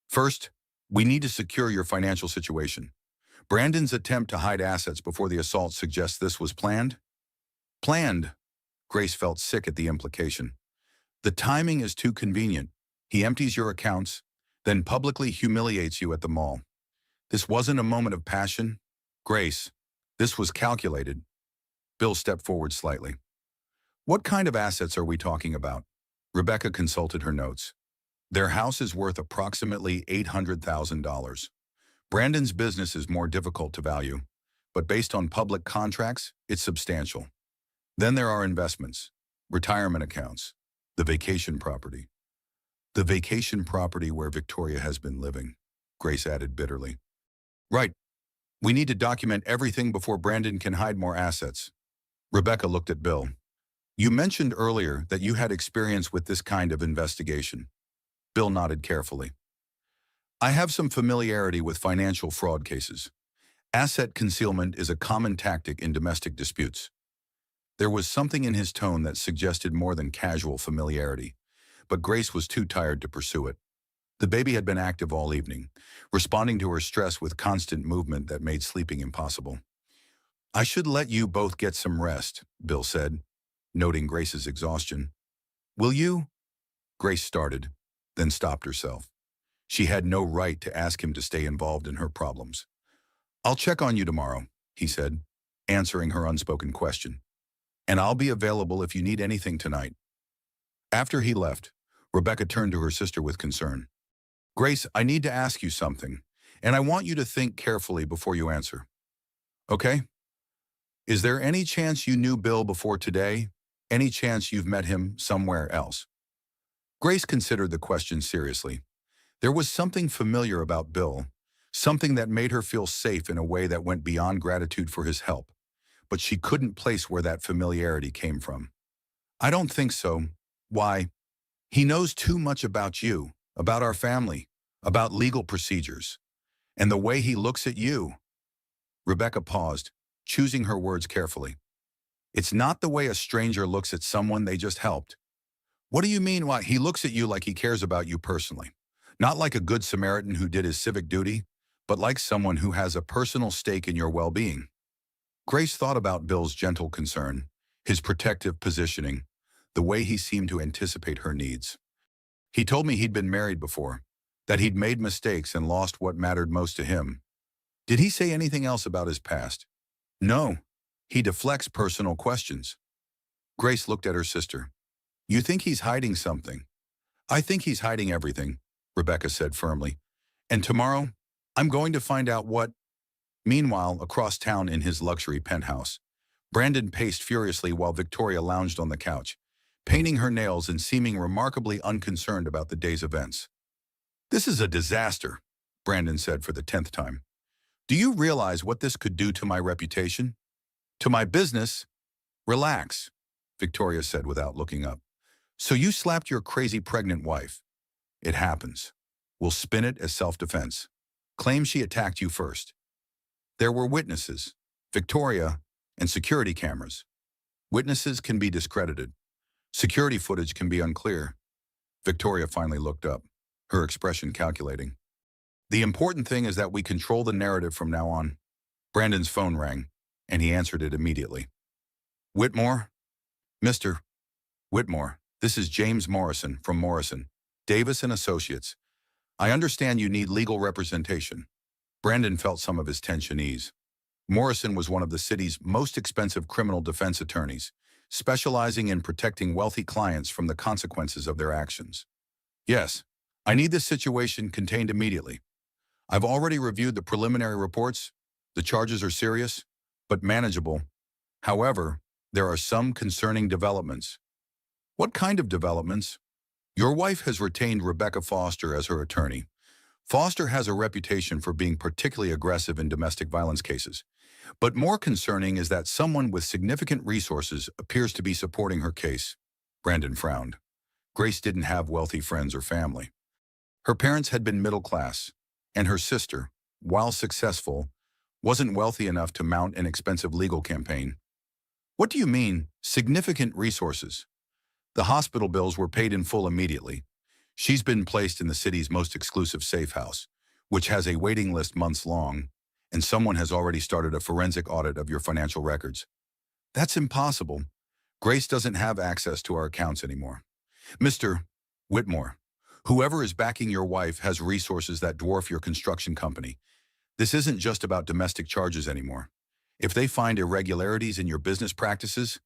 First, we need to secure your financial situation. Brandon's attempt to hide assets before the assault suggests this was planned." "Planned?" Grace felt sick at the implication. "The timing is too convenient. He empties your accounts, then publicly humiliates you at the mall. This wasn't a moment of passion. Grace, this was calculated." Bill stepped forward slightly. "What kind of assets are we talking about?" Rebecca consulted her notes. "Their house is worth approximately $800,000. Brandon's business is more difficult to value, but based on public contracts, it's substantial. Then there are investments, retirement accounts, the vacation property." "The vacation property where Victoria has been living," Grace added bitterly. "Right. We need to document everything before Brandon can hide more assets." Rebecca looked at Bill. "You mentioned earlier that you had experience with this kind of investigation." Bill nodded carefully. "I have some familiarity with financial fraud cases. Asset concealment is a common tactic in domestic disputes." There was something in his tone that suggested more than casual familiarity, but Grace was too tired to pursue it. The baby had been active all evening, responding to her stress with constant movement that made sleeping impossible. "I should let you both get some rest," Bill said, noting Grace's exhaustion. "Will you?" Grace started, then stopped herself. She had no right to ask him to stay involved in her problems. "I'll check on you tomorrow," he said, answering her unspoken question. "And I'll be available if you need anything tonight." After he left, Rebecca turned to her sister with concern. "Grace, I need to ask you something, and I want you to think carefully before you answer. Okay? Is there any chance you knew Bill before today? Any chance you've met him somewhere else?" Grace considered the question seriously. There was something familiar about Bill, something that made her feel safe in a way that went beyond gratitude for his help, but she couldn't place where that familiarity came from. "I don't think so. Why? He knows too much about you, about our family, about legal procedures, and the way he looks at you." Rebecca paused, choosing her words carefully. "It's not the way a stranger looks at someone they just helped." "What do you mean? Why? He looks at you like he cares about you personally. Not like a good Samaritan who did his civic duty, but like someone who has a personal stake in your well-being." Grace thought about Bill's gentle concern, his protective positioning, the way he seemed to anticipate her needs. He told me he'd been married before, that he'd made mistakes and lost what mattered most to him. Did he say anything else about his past? No. He deflects personal questions. Grace looked at her sister. You think he's hiding something? I think he's hiding everything, Rebecca said firmly. And tomorrow, I'm going to find out what. Meanwhile, across town in his luxury penthouse, Brandon paced furiously while Victoria lounged on the couch, painting her nails and seeming remarkably unconcerned about the day's events. This is a disaster, Brandon said for the 10th time. Do you realize what this could do to my reputation? To my business? Relax, Victoria said without looking up. So you slapped your crazy pregnant wife. It happens. We'll spin it as self-defense. Claim she attacked you first. There were witnesses, Victoria, and security cameras. Witnesses can be discredited. Security footage can be unclear. Victoria finally looked up, her expression calculating. The important thing is that we control the narrative from now on. Brandon's phone rang, and he answered it immediately. Whitmore? Mr. Whitmore, this is James Morrison from Morrison, Davis & Associates. I understand you need legal representation. Brandon felt some of his tension ease. Morrison was one of the city's most expensive criminal defense attorneys, specializing in protecting wealthy clients from the consequences of their actions. Yes, I need this situation contained immediately. I've already reviewed the preliminary reports. The charges are serious, but manageable. However, there are some concerning developments. What kind of developments? Your wife has retained Rebecca Foster as her attorney. Foster has a reputation for being particularly aggressive in domestic violence cases. But more concerning is that someone with significant resources appears to be supporting her case. Brandon frowned. Grace didn't have wealthy friends or family. Her parents had been middle class, and her sister, while successful, wasn't wealthy enough to mount an expensive legal campaign. What do you mean, significant resources? The hospital bills were paid in full immediately. She's been placed in the city's most exclusive safe house, which has a waiting list months long, and someone has already started a forensic audit of your financial records. That's impossible. Grace doesn't have access to our accounts anymore. Mr. Whitmore, whoever is backing your wife has resources that dwarf your construction company. This isn't just about domestic charges anymore. If they find irregularities in your business practices,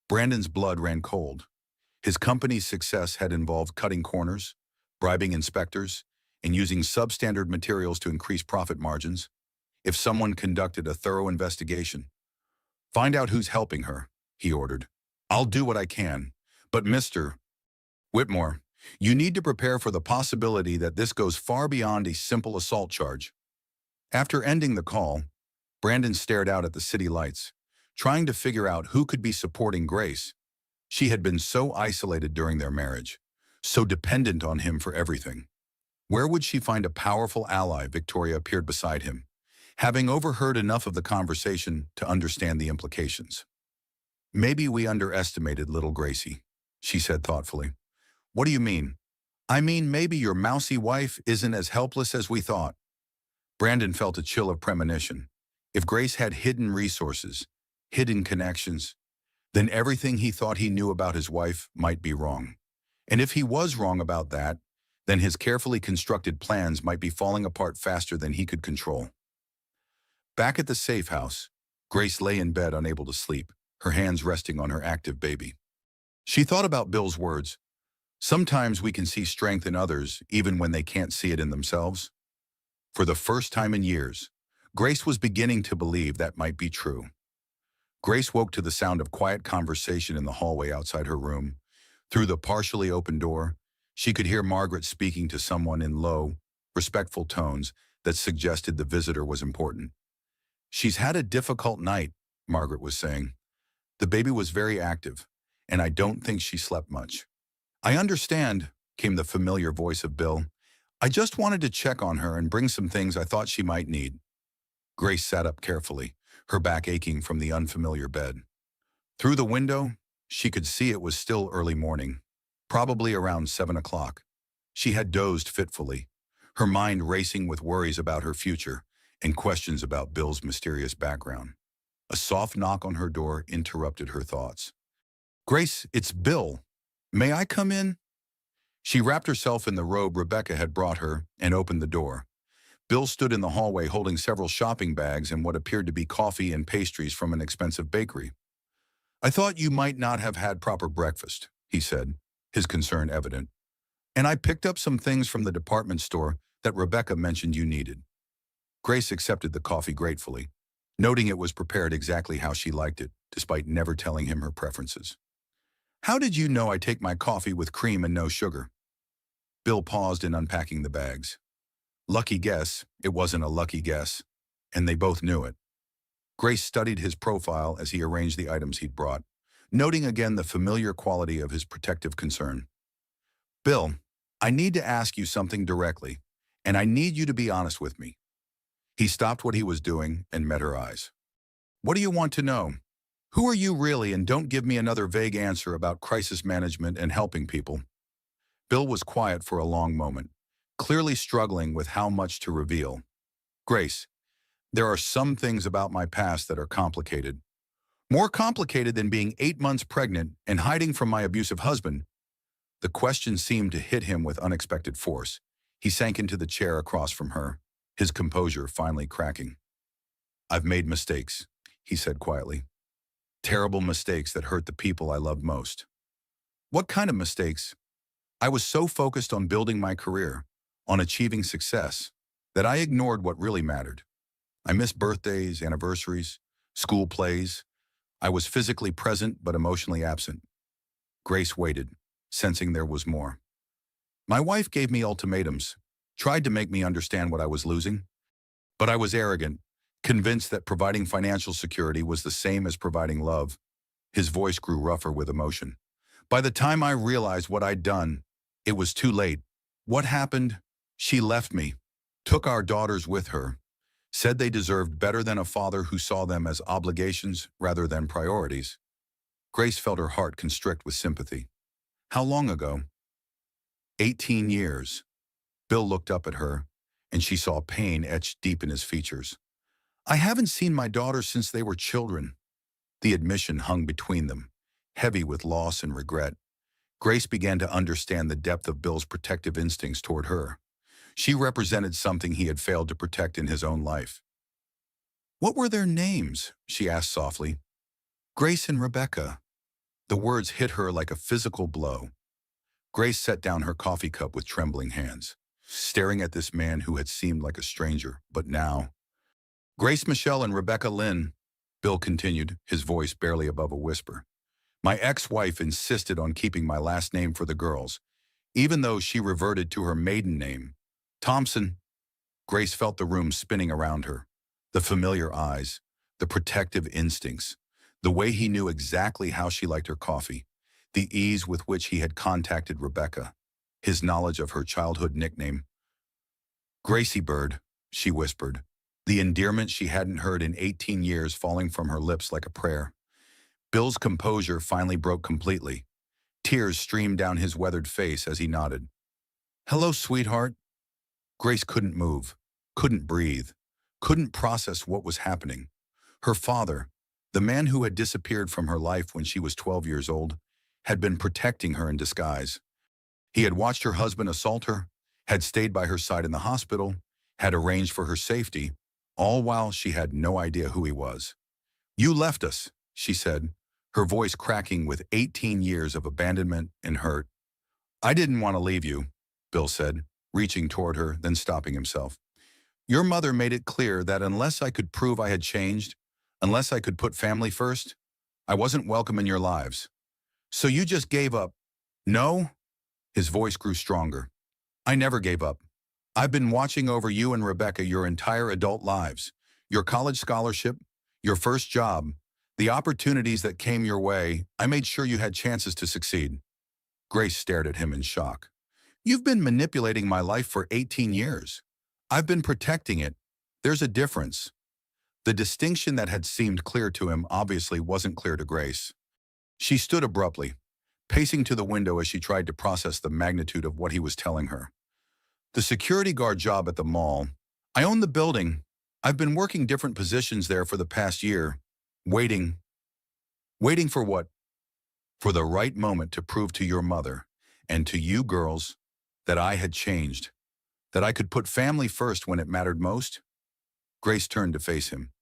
Brandon's blood ran cold. His company's success had involved cutting corners, bribing inspectors, and using substandard materials to increase profit margins. If someone conducted a thorough investigation, find out who's helping her, he ordered. I'll do what I can, but Mr. Whitmore, you need to prepare for the possibility that this goes far beyond a simple assault charge. After ending the call, Brandon stared out at the city lights, trying to figure out who could be supporting Grace. She had been so isolated during their marriage, so dependent on him for everything. Where would she find a powerful ally? Victoria appeared beside him, having overheard enough of the conversation to understand the implications. Maybe we underestimated little Gracie, she said thoughtfully. What do you mean? I mean, maybe your mousy wife isn't as helpless as we thought. Brandon felt a chill of premonition. If Grace had hidden resources, hidden connections, then everything he thought he knew about his wife might be wrong. And if he was wrong about that, then his carefully constructed plans might be falling apart faster than he could control. Back at the safe house, Grace lay in bed unable to sleep, her hands resting on her active baby. She thought about Bill's words. Sometimes we can see strength in others even when they can't see it in themselves. For the first time in years, Grace was beginning to believe that might be true. Grace woke to the sound of quiet conversation in the hallway outside her room. Through the partially open door, she could hear Margaret speaking to someone in low, respectful tones that suggested the visitor was important. She's had a difficult night, Margaret was saying. The baby was very active, and I don't think she slept much. I understand, came the familiar voice of Bill. I just wanted to check on her and bring some things I thought she might need. Grace sat up carefully, her back aching from the unfamiliar bed. Through the window, she could see it was still early morning, probably around 7 o'clock. She had dozed fitfully, her mind racing with worries about her future and questions about Bill's mysterious background. A soft knock on her door interrupted her thoughts. Grace, it's Bill. May I come in? She wrapped herself in the robe Rebecca had brought her and opened the door. Bill stood in the hallway holding several shopping bags and what appeared to be coffee and pastries from an expensive bakery. "I thought you might not have had proper breakfast," he said, his concern evident. "And I picked up some things from the department store that Rebecca mentioned you needed." Grace accepted the coffee gratefully, noting it was prepared exactly how she liked it, despite never telling him her preferences. "How did you know I take my coffee with cream and no sugar?" Bill paused in unpacking the bags. Lucky guess, it wasn't a lucky guess, and they both knew it. Grace studied his profile as he arranged the items he'd brought, noting again the familiar quality of his protective concern. "Bill, I need to ask you something directly, and I need you to be honest with me." He stopped what he was doing and met her eyes. "What do you want to know? Who are you really, and don't give me another vague answer about crisis management and helping people." Bill was quiet for a long moment, clearly struggling with how much to reveal. "Grace, there are some things about my past that are complicated. More complicated than being 8 months pregnant and hiding from my abusive husband." The question seemed to hit him with unexpected force. He sank into the chair across from her, his composure finally cracking. "I've made mistakes," he said quietly. "Terrible mistakes that hurt the people I loved most." "What kind of mistakes?" "I was so focused on building my career, on achieving success, that I ignored what really mattered. I missed birthdays, anniversaries, school plays. I was physically present but emotionally absent." Grace waited, sensing there was more. "My wife gave me ultimatums, tried to make me understand what I was losing. But I was arrogant, convinced that providing financial security was the same as providing love." His voice grew rougher with emotion. "By the time I realized what I'd done, it was too late. What happened? She left me, took our daughters with her, said they deserved better than a father who saw them as obligations rather than priorities." Grace felt her heart constrict with sympathy. "How long ago?" 18 years. Bill looked up at her, and she saw pain etched deep in his features. "I haven't seen my daughters since they were children." The admission hung between them, heavy with loss and regret. Grace began to understand the depth of Bill's protective instincts toward her. She represented something he had failed to protect in his own life. "What were their names?" she asked softly. "Grace and Rebecca." The words hit her like a physical blow. Grace set down her coffee cup with trembling hands, staring at this man who had seemed like a stranger, but now. "Grace Michelle and Rebecca Lynn," Bill continued, his voice barely above a whisper. "My ex-wife insisted on keeping my last name for the girls, even though she reverted to her maiden name, Thompson." Grace felt the room spinning around her, the familiar eyes, the protective instincts, the way he knew exactly how she liked her coffee, the ease with which he had contacted Rebecca, his knowledge of her childhood nickname. "Gracie Bird," she whispered, the endearment she hadn't heard in 18 years falling from her lips like a prayer. Bill's composure finally broke completely. Tears streamed down his weathered face as he nodded. "Hello, sweetheart." Grace couldn't move, couldn't breathe, couldn't process what was happening. Her father, the man who had disappeared from her life when she was 12 years old, had been protecting her in disguise. He had watched her husband assault her, had stayed by her side in the hospital, had arranged for her safety, all while she had no idea who he was. "You left us," she said, her voice cracking with 18 years of abandonment and hurt. "I didn't want to leave you," Bill said, reaching toward her, then stopping himself. "Your mother made it clear that unless I could prove I had changed, unless I could put family first, I wasn't welcome in your lives. So you just gave up." "No?" His voice grew stronger. "I never gave up. I've been watching over you and Rebecca your entire adult lives. Your college scholarship, your first job, the opportunities that came your way, I made sure you had chances to succeed." Grace stared at him in shock. "You've been manipulating my life for 18 years. I've been protecting it. There's a difference." The distinction that had seemed clear to him obviously wasn't clear to Grace. She stood abruptly, pacing to the window as she tried to process the magnitude of what he was telling her. "The security guard job at the mall. I own the building. I've been working different positions there for the past year. Waiting. Waiting for what? For the right moment to prove to your mother, and to you girls, that I had changed, that I could put family first when it mattered most? Grace turned to face him,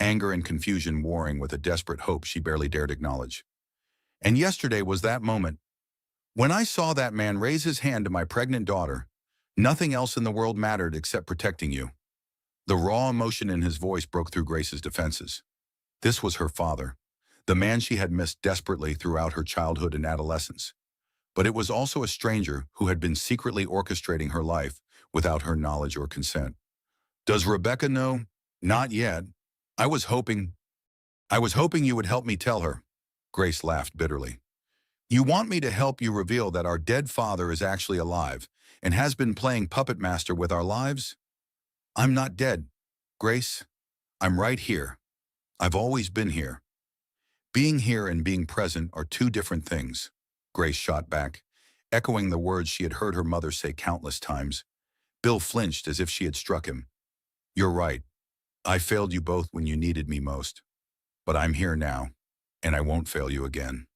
anger and confusion warring with a desperate hope she barely dared acknowledge. And yesterday was that moment. When I saw that man raise his hand to my pregnant daughter, nothing else in the world mattered except protecting you. The raw emotion in his voice broke through Grace's defenses. This was her father, the man she had missed desperately throughout her childhood and adolescence. But it was also a stranger who had been secretly orchestrating her life without her knowledge or consent. Does Rebecca know? Not yet. I was hoping you would help me tell her. Grace laughed bitterly. You want me to help you reveal that our dead father is actually alive and has been playing puppet master with our lives? I'm not dead, Grace. I'm right here. I've always been here. Being here and being present are two different things, Grace shot back, echoing the words she had heard her mother say countless times. Bill flinched as if she had struck him. You're right. I failed you both when you needed me most. But I'm here now, and I won't fail you again.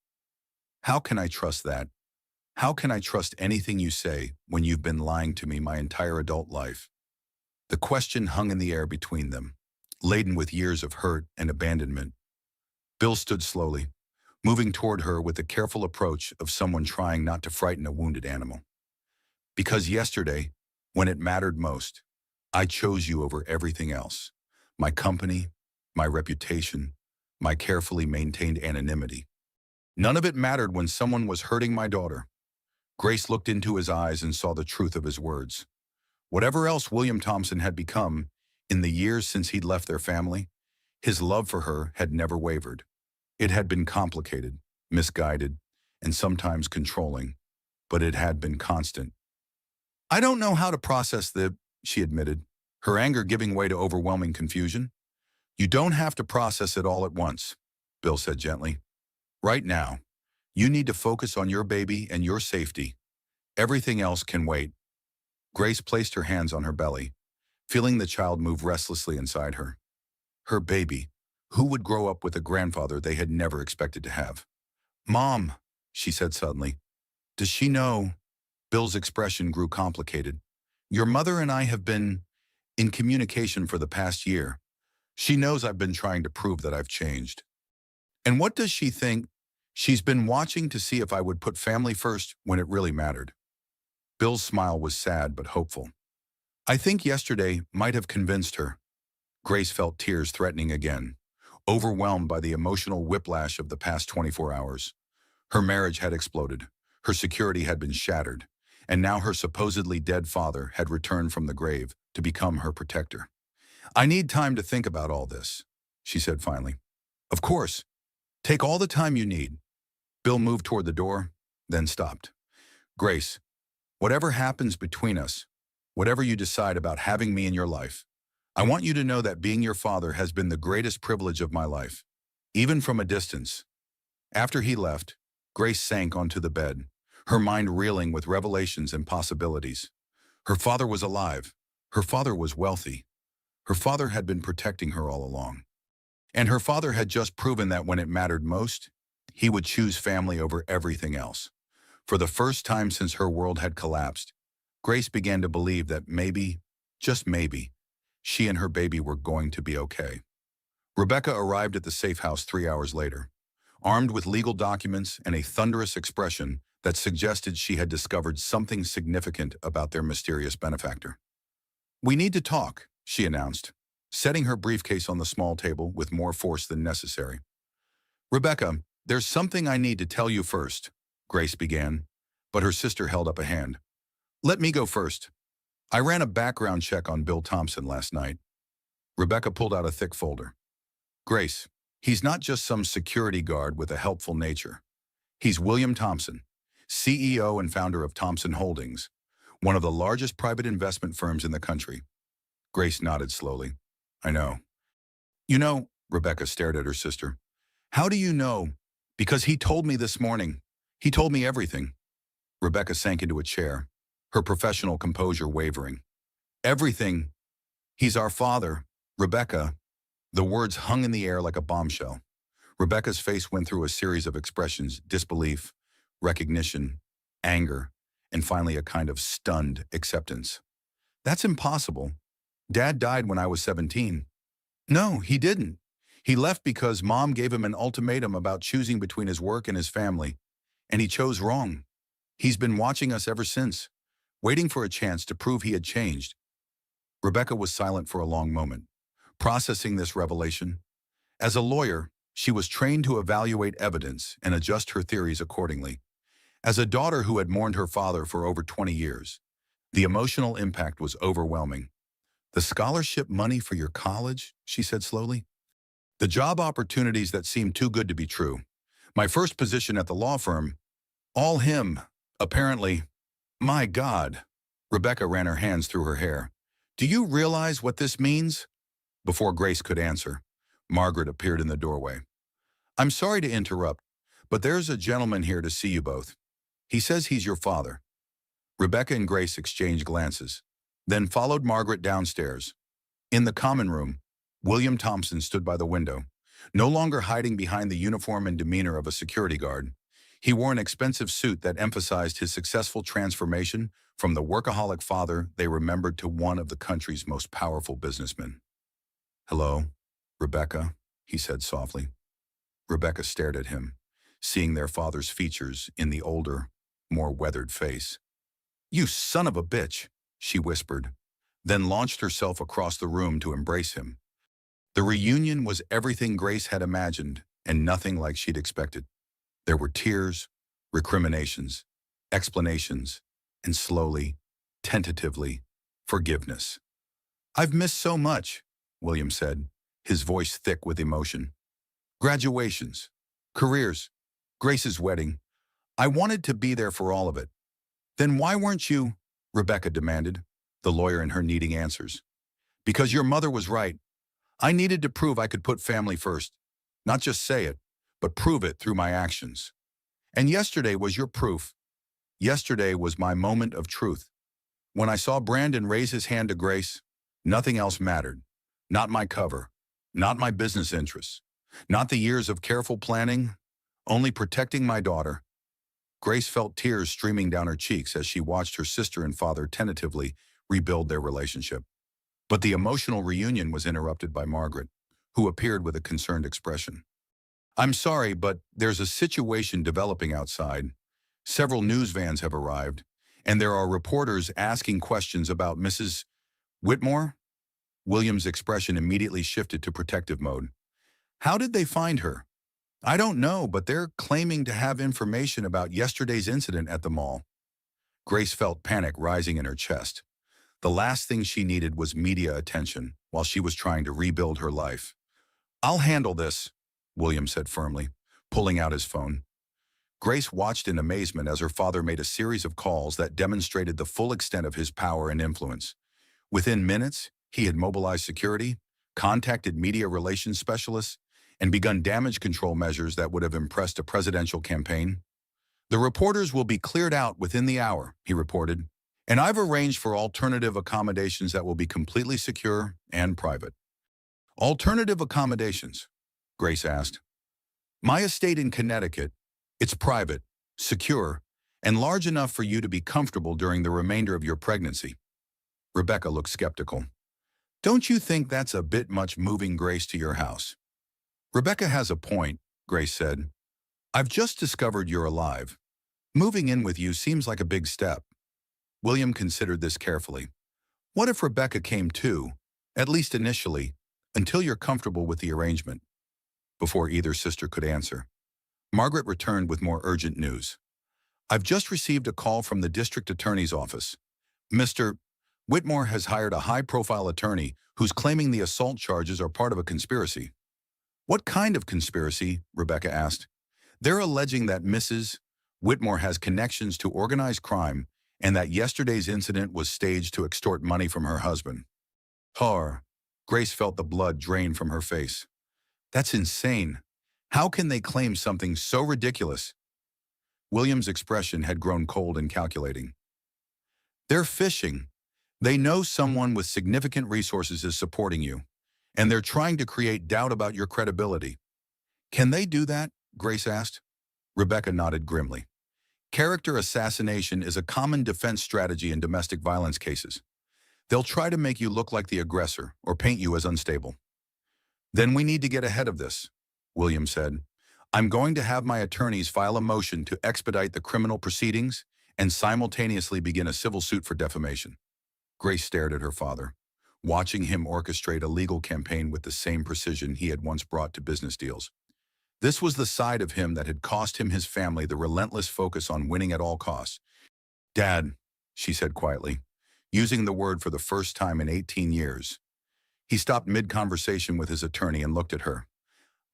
How can I trust that? How can I trust anything you say when you've been lying to me my entire adult life? The question hung in the air between them, laden with years of hurt and abandonment. Bill stood slowly, moving toward her with the careful approach of someone trying not to frighten a wounded animal. Because yesterday, when it mattered most, I chose you over everything else. My company, my reputation, my carefully maintained anonymity. None of it mattered when someone was hurting my daughter. Grace looked into his eyes and saw the truth of his words. Whatever else William Thompson had become in the years since he'd left their family, his love for her had never wavered. It had been complicated, misguided, and sometimes controlling, but it had been constant. I don't know how to process she admitted, her anger giving way to overwhelming confusion. You don't have to process it all at once, Bill said gently. Right now, you need to focus on your baby and your safety. Everything else can wait. Grace placed her hands on her belly, feeling the child move restlessly inside her. Her baby, who would grow up with a grandfather they had never expected to have. Mom, she said suddenly. Does she know? Bill's expression grew complicated. Your mother and I have been in communication for the past year. She knows I've been trying to prove that I've changed. And what does she think? She's been watching to see if I would put family first when it really mattered. Bill's smile was sad but hopeful. I think yesterday might have convinced her. Grace felt tears threatening again, overwhelmed by the emotional whiplash of the past 24 hours. Her marriage had exploded, her security had been shattered, and now her supposedly dead father had returned from the grave to become her protector. I need time to think about all this, she said finally. Of course. Take all the time you need. Bill moved toward the door, then stopped. Grace, whatever happens between us, whatever you decide about having me in your life, I want you to know that being your father has been the greatest privilege of my life, even from a distance. After he left, Grace sank onto the bed, her mind reeling with revelations and possibilities. Her father was alive. Her father was wealthy. Her father had been protecting her all along. And her father had just proven that when it mattered most, he would choose family over everything else. For the first time since her world had collapsed, Grace began to believe that maybe, just maybe, she and her baby were going to be okay. Rebecca arrived at the safe house 3 hours later, armed with legal documents and a thunderous expression that suggested she had discovered something significant about their mysterious benefactor. We need to talk, she announced, setting her briefcase on the small table with more force than necessary. Rebecca, there's something I need to tell you first, Grace began, but her sister held up a hand. Let me go first. I ran a background check on Bill Thompson last night. Rebecca pulled out a thick folder. Grace, he's not just some security guard with a helpful nature. He's William Thompson, CEO and founder of Thompson Holdings, one of the largest private investment firms in the country. Grace nodded slowly. I know. You know, Rebecca stared at her sister. How do you know? Because he told me this morning. He told me everything. Rebecca sank into a chair, her professional composure wavering. Everything. He's our father. Rebecca. The words hung in the air like a bombshell. Rebecca's face went through a series of expressions: disbelief, recognition, anger, and finally a kind of stunned acceptance. That's impossible. Dad died when I was 17. No, he didn't. He left because Mom gave him an ultimatum about choosing between his work and his family, and he chose wrong. He's been watching us ever since, waiting for a chance to prove he had changed. Rebecca was silent for a long moment, processing this revelation. As a lawyer, she was trained to evaluate evidence and adjust her theories accordingly. As a daughter who had mourned her father for over 20 years, the emotional impact was overwhelming. The scholarship money for your college, she said slowly. The job opportunities that seemed too good to be true. My first position at the law firm. All him, apparently. My God. Rebecca ran her hands through her hair. Do you realize what this means? Before Grace could answer, Margaret appeared in the doorway. I'm sorry to interrupt, but there's a gentleman here to see you both. He says he's your father. Rebecca and Grace exchanged glances, then followed Margaret downstairs. In the common room, William Thompson stood by the window, no longer hiding behind the uniform and demeanor of a security guard. He wore an expensive suit that emphasized his successful transformation from the workaholic father they remembered to one of the country's most powerful businessmen. Hello, Rebecca, he said softly. Rebecca stared at him, seeing their father's features in the older, more weathered face. You son of a bitch, she whispered, then launched herself across the room to embrace him. The reunion was everything Grace had imagined and nothing like she'd expected. There were tears, recriminations, explanations, and slowly, tentatively, forgiveness. I've missed so much, William said, his voice thick with emotion. Graduations, careers, Grace's wedding. I wanted to be there for all of it. Then why weren't you? Rebecca demanded, the lawyer in her needing answers. Because your mother was right. I needed to prove I could put family first. Not just say it, but prove it through my actions. And yesterday was your proof. Yesterday was my moment of truth. When I saw Brandon raise his hand to Grace, nothing else mattered. Not my cover, not my business interests, not the years of careful planning, only protecting my daughter. Grace felt tears streaming down her cheeks as she watched her sister and father tentatively rebuild their relationship. But the emotional reunion was interrupted by Margaret, who appeared with a concerned expression. I'm sorry, but there's a situation developing outside. Several news vans have arrived, and there are reporters asking questions about Mrs. Whitmore. William's expression immediately shifted to protective mode. How did they find her? I don't know, but they're claiming to have information about yesterday's incident at the mall. Grace felt panic rising in her chest. The last thing she needed was media attention while she was trying to rebuild her life. I'll handle this, William said firmly, pulling out his phone. Grace watched in amazement as her father made a series of calls that demonstrated the full extent of his power and influence. Within minutes, he had mobilized security, contacted media relations specialists, and begun damage control measures that would have impressed a presidential campaign. The reporters will be cleared out within the hour, he reported, and I've arranged for alternative accommodations that will be completely secure and private. Alternative accommodations? Grace asked. My estate in Connecticut. It's private, secure, and large enough for you to be comfortable during the remainder of your pregnancy. Rebecca looked skeptical. Don't you think that's a bit much moving Grace to your house? Rebecca has a point, Grace said. I've just discovered you're alive. Moving in with you seems like a big step. William considered this carefully. What if Rebecca came too, at least initially, until you're comfortable with the arrangement? Before either sister could answer, Margaret returned with more urgent news. I've just received a call from the district attorney's office. Mr. Whitmore has hired a high-profile attorney who's claiming the assault charges are part of a conspiracy. What kind of conspiracy? Rebecca asked. They're alleging that Mrs. Whitmore has connections to organized crime and that yesterday's incident was staged to extort money from her husband. Horror. Grace felt the blood drain from her face. That's insane. How can they claim something so ridiculous? William's expression had grown cold and calculating. They're fishing. They know someone with significant resources is supporting you, and they're trying to create doubt about your credibility. Can they do that? Grace asked. Rebecca nodded grimly. Character assassination is a common defense strategy in domestic violence cases. They'll try to make you look like the aggressor or paint you as unstable. Then we need to get ahead of this, William said. I'm going to have my attorneys file a motion to expedite the criminal proceedings and simultaneously begin a civil suit for defamation. Grace stared at her father, watching him orchestrate a legal campaign with the same precision he had once brought to business deals. This was the side of him that had cost him his family the relentless focus on winning at all costs. Dad, she said quietly, using the word for the first time in 18 years. He stopped mid-conversation with his attorney and looked at her.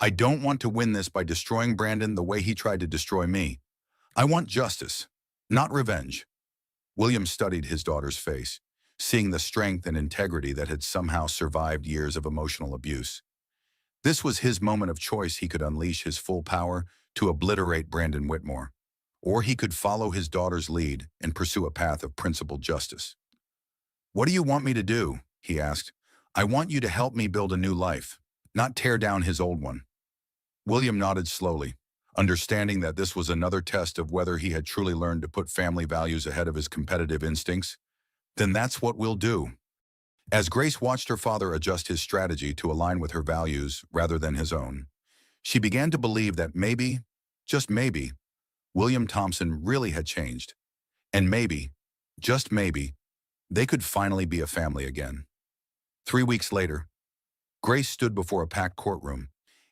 I don't want to win this by destroying Brandon the way he tried to destroy me. I want justice, not revenge. William studied his daughter's face, seeing the strength and integrity that had somehow survived years of emotional abuse. This was his moment of choice. He could unleash his full power to obliterate Brandon Whitmore, or he could follow his daughter's lead and pursue a path of principled justice. What do you want me to do? He asked. I want you to help me build a new life, not tear down his old one. William nodded slowly, understanding that this was another test of whether he had truly learned to put family values ahead of his competitive instincts. Then that's what we'll do. As Grace watched her father adjust his strategy to align with her values rather than his own, she began to believe that maybe, just maybe, William Thompson really had changed. And maybe, just maybe, they could finally be a family again. 3 weeks later, Grace stood before a packed courtroom,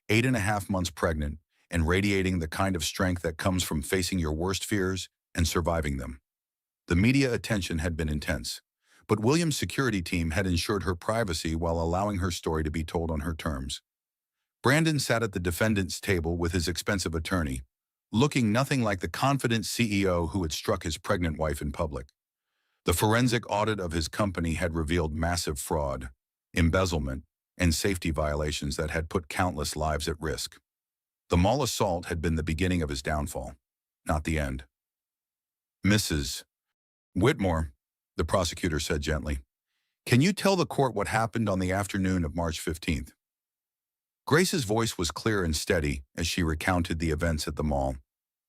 8.5 months pregnant, and radiating the kind of strength that comes from facing your worst fears and surviving them. The media attention had been intense, but William's security team had ensured her privacy while allowing her story to be told on her terms. Brandon sat at the defendant's table with his expensive attorney, looking nothing like the confident CEO who had struck his pregnant wife in public. The forensic audit of his company had revealed massive fraud, embezzlement, and safety violations that had put countless lives at risk. The mall assault had been the beginning of his downfall, not the end. Mrs. Whitmore, the prosecutor said gently, can you tell the court what happened on the afternoon of March 15th? Grace's voice was clear and steady as she recounted the events at the mall.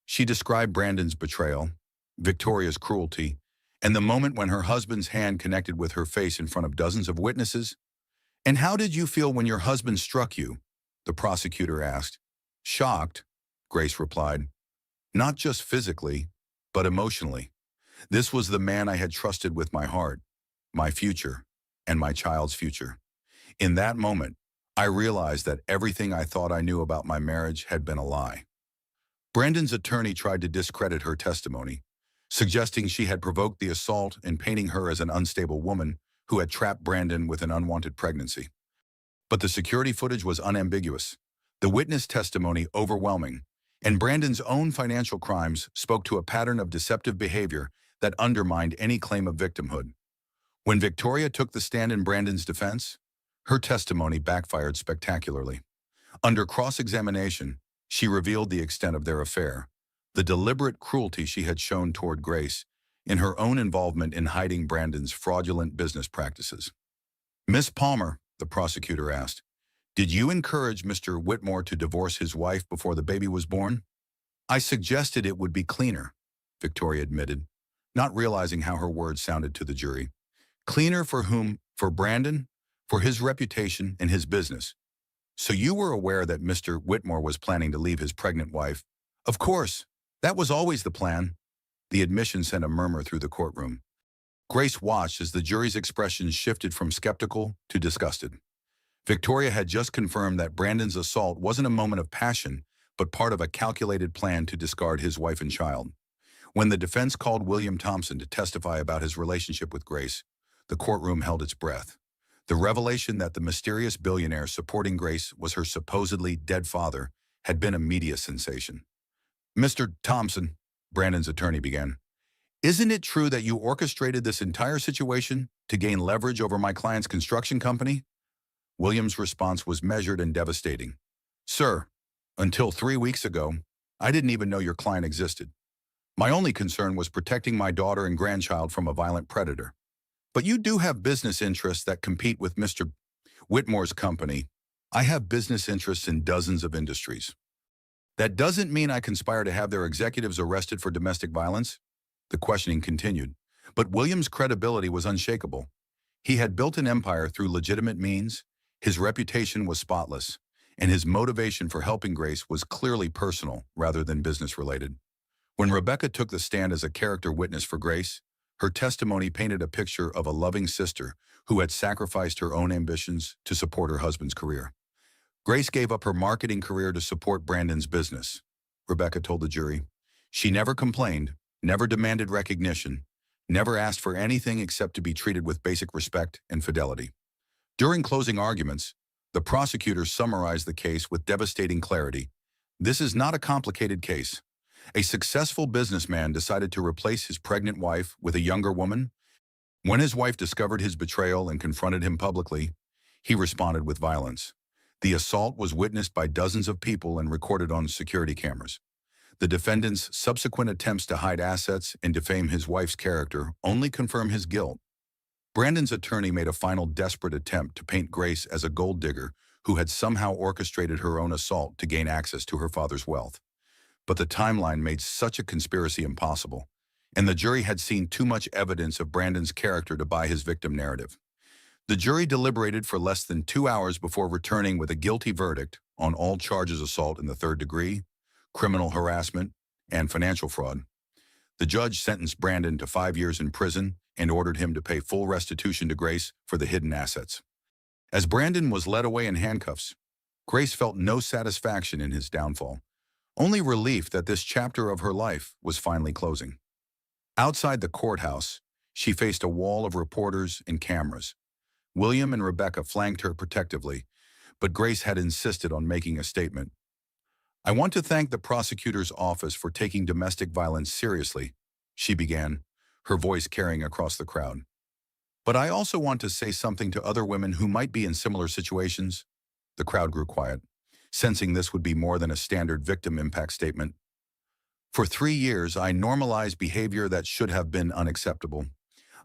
She described Brandon's betrayal, Victoria's cruelty, and the moment when her husband's hand connected with her face in front of dozens of witnesses. And how did you feel when your husband struck you? The prosecutor asked. Shocked, Grace replied. Not just physically, but emotionally. This was the man I had trusted with my heart, my future, and my child's future. In that moment, I realized that everything I thought I knew about my marriage had been a lie. Brandon's attorney tried to discredit her testimony, suggesting she had provoked the assault and painting her as an unstable woman who had trapped Brandon with an unwanted pregnancy. But the security footage was unambiguous, the witness testimony overwhelming, and Brandon's own financial crimes spoke to a pattern of deceptive behavior that undermined any claim of victimhood. When Victoria took the stand in Brandon's defense, her testimony backfired spectacularly. Under cross-examination, she revealed the extent of their affair, the deliberate cruelty she had shown toward Grace, in her own involvement in hiding Brandon's fraudulent business practices. Miss Palmer, the prosecutor asked, did you encourage Mr. Whitmore to divorce his wife before the baby was born? I suggested it would be cleaner, Victoria admitted, not realizing how her words sounded to the jury. Cleaner for whom? For Brandon? For his reputation and his business. So you were aware that Mr. Whitmore was planning to leave his pregnant wife? Of course. That was always the plan. The admission sent a murmur through the courtroom. Grace watched as the jury's expressions shifted from skeptical to disgusted. Victoria had just confirmed that Brandon's assault wasn't a moment of passion, but part of a calculated plan to discard his wife and child. When the defense called William Thompson to testify about his relationship with Grace, the courtroom held its breath. The revelation that the mysterious billionaire supporting Grace was her supposedly dead father had been a media sensation. Mr. Thompson, Brandon's attorney began, isn't it true that you orchestrated this entire situation to gain leverage over my client's construction company? William's response was measured and devastating. Sir, until 3 weeks ago, I didn't even know your client existed. My only concern was protecting my daughter and grandchild from a violent predator. But you do have business interests that compete with Mr. Whitmore's company. I have business interests in dozens of industries. That doesn't mean I conspire to have their executives arrested for domestic violence. The questioning continued. But William's credibility was unshakable. He had built an empire through legitimate means, his reputation was spotless, and his motivation for helping Grace was clearly personal rather than business-related. When Rebecca took the stand as a character witness for Grace, her testimony painted a picture of a loving sister who had sacrificed her own ambitions to support her husband's career. Grace gave up her marketing career to support Brandon's business, Rebecca told the jury. She never complained, never demanded recognition, never asked for anything except to be treated with basic respect and fidelity. During closing arguments, the prosecutor summarized the case with devastating clarity. This is not a complicated case. A successful businessman decided to replace his pregnant wife with a younger woman. When his wife discovered his betrayal and confronted him publicly, he responded with violence. The assault was witnessed by dozens of people and recorded on security cameras. The defendant's subsequent attempts to hide assets and defame his wife's character only confirm his guilt. Brandon's attorney made a final desperate attempt to paint Grace as a gold digger who had somehow orchestrated her own assault to gain access to her father's wealth. But the timeline made such a conspiracy impossible, and the jury had seen too much evidence of Brandon's character to buy his victim narrative. The jury deliberated for less than 2 hours before returning with a guilty verdict on all charges: assault in the third degree, criminal harassment, and financial fraud. The judge sentenced Brandon to 5 years in prison and ordered him to pay full restitution to Grace for the hidden assets. As Brandon was led away in handcuffs, Grace felt no satisfaction in his downfall, only relief that this chapter of her life was finally closing. Outside the courthouse, she faced a wall of reporters and cameras. William and Rebecca flanked her protectively, but Grace had insisted on making a statement. "I want to thank the prosecutor's office for taking domestic violence seriously," she began, her voice carrying across the crowd. "But I also want to say something to other women who might be in similar situations." The crowd grew quiet, sensing this would be more than a standard victim impact statement. "For 3 years, I normalized behavior that should have been unacceptable.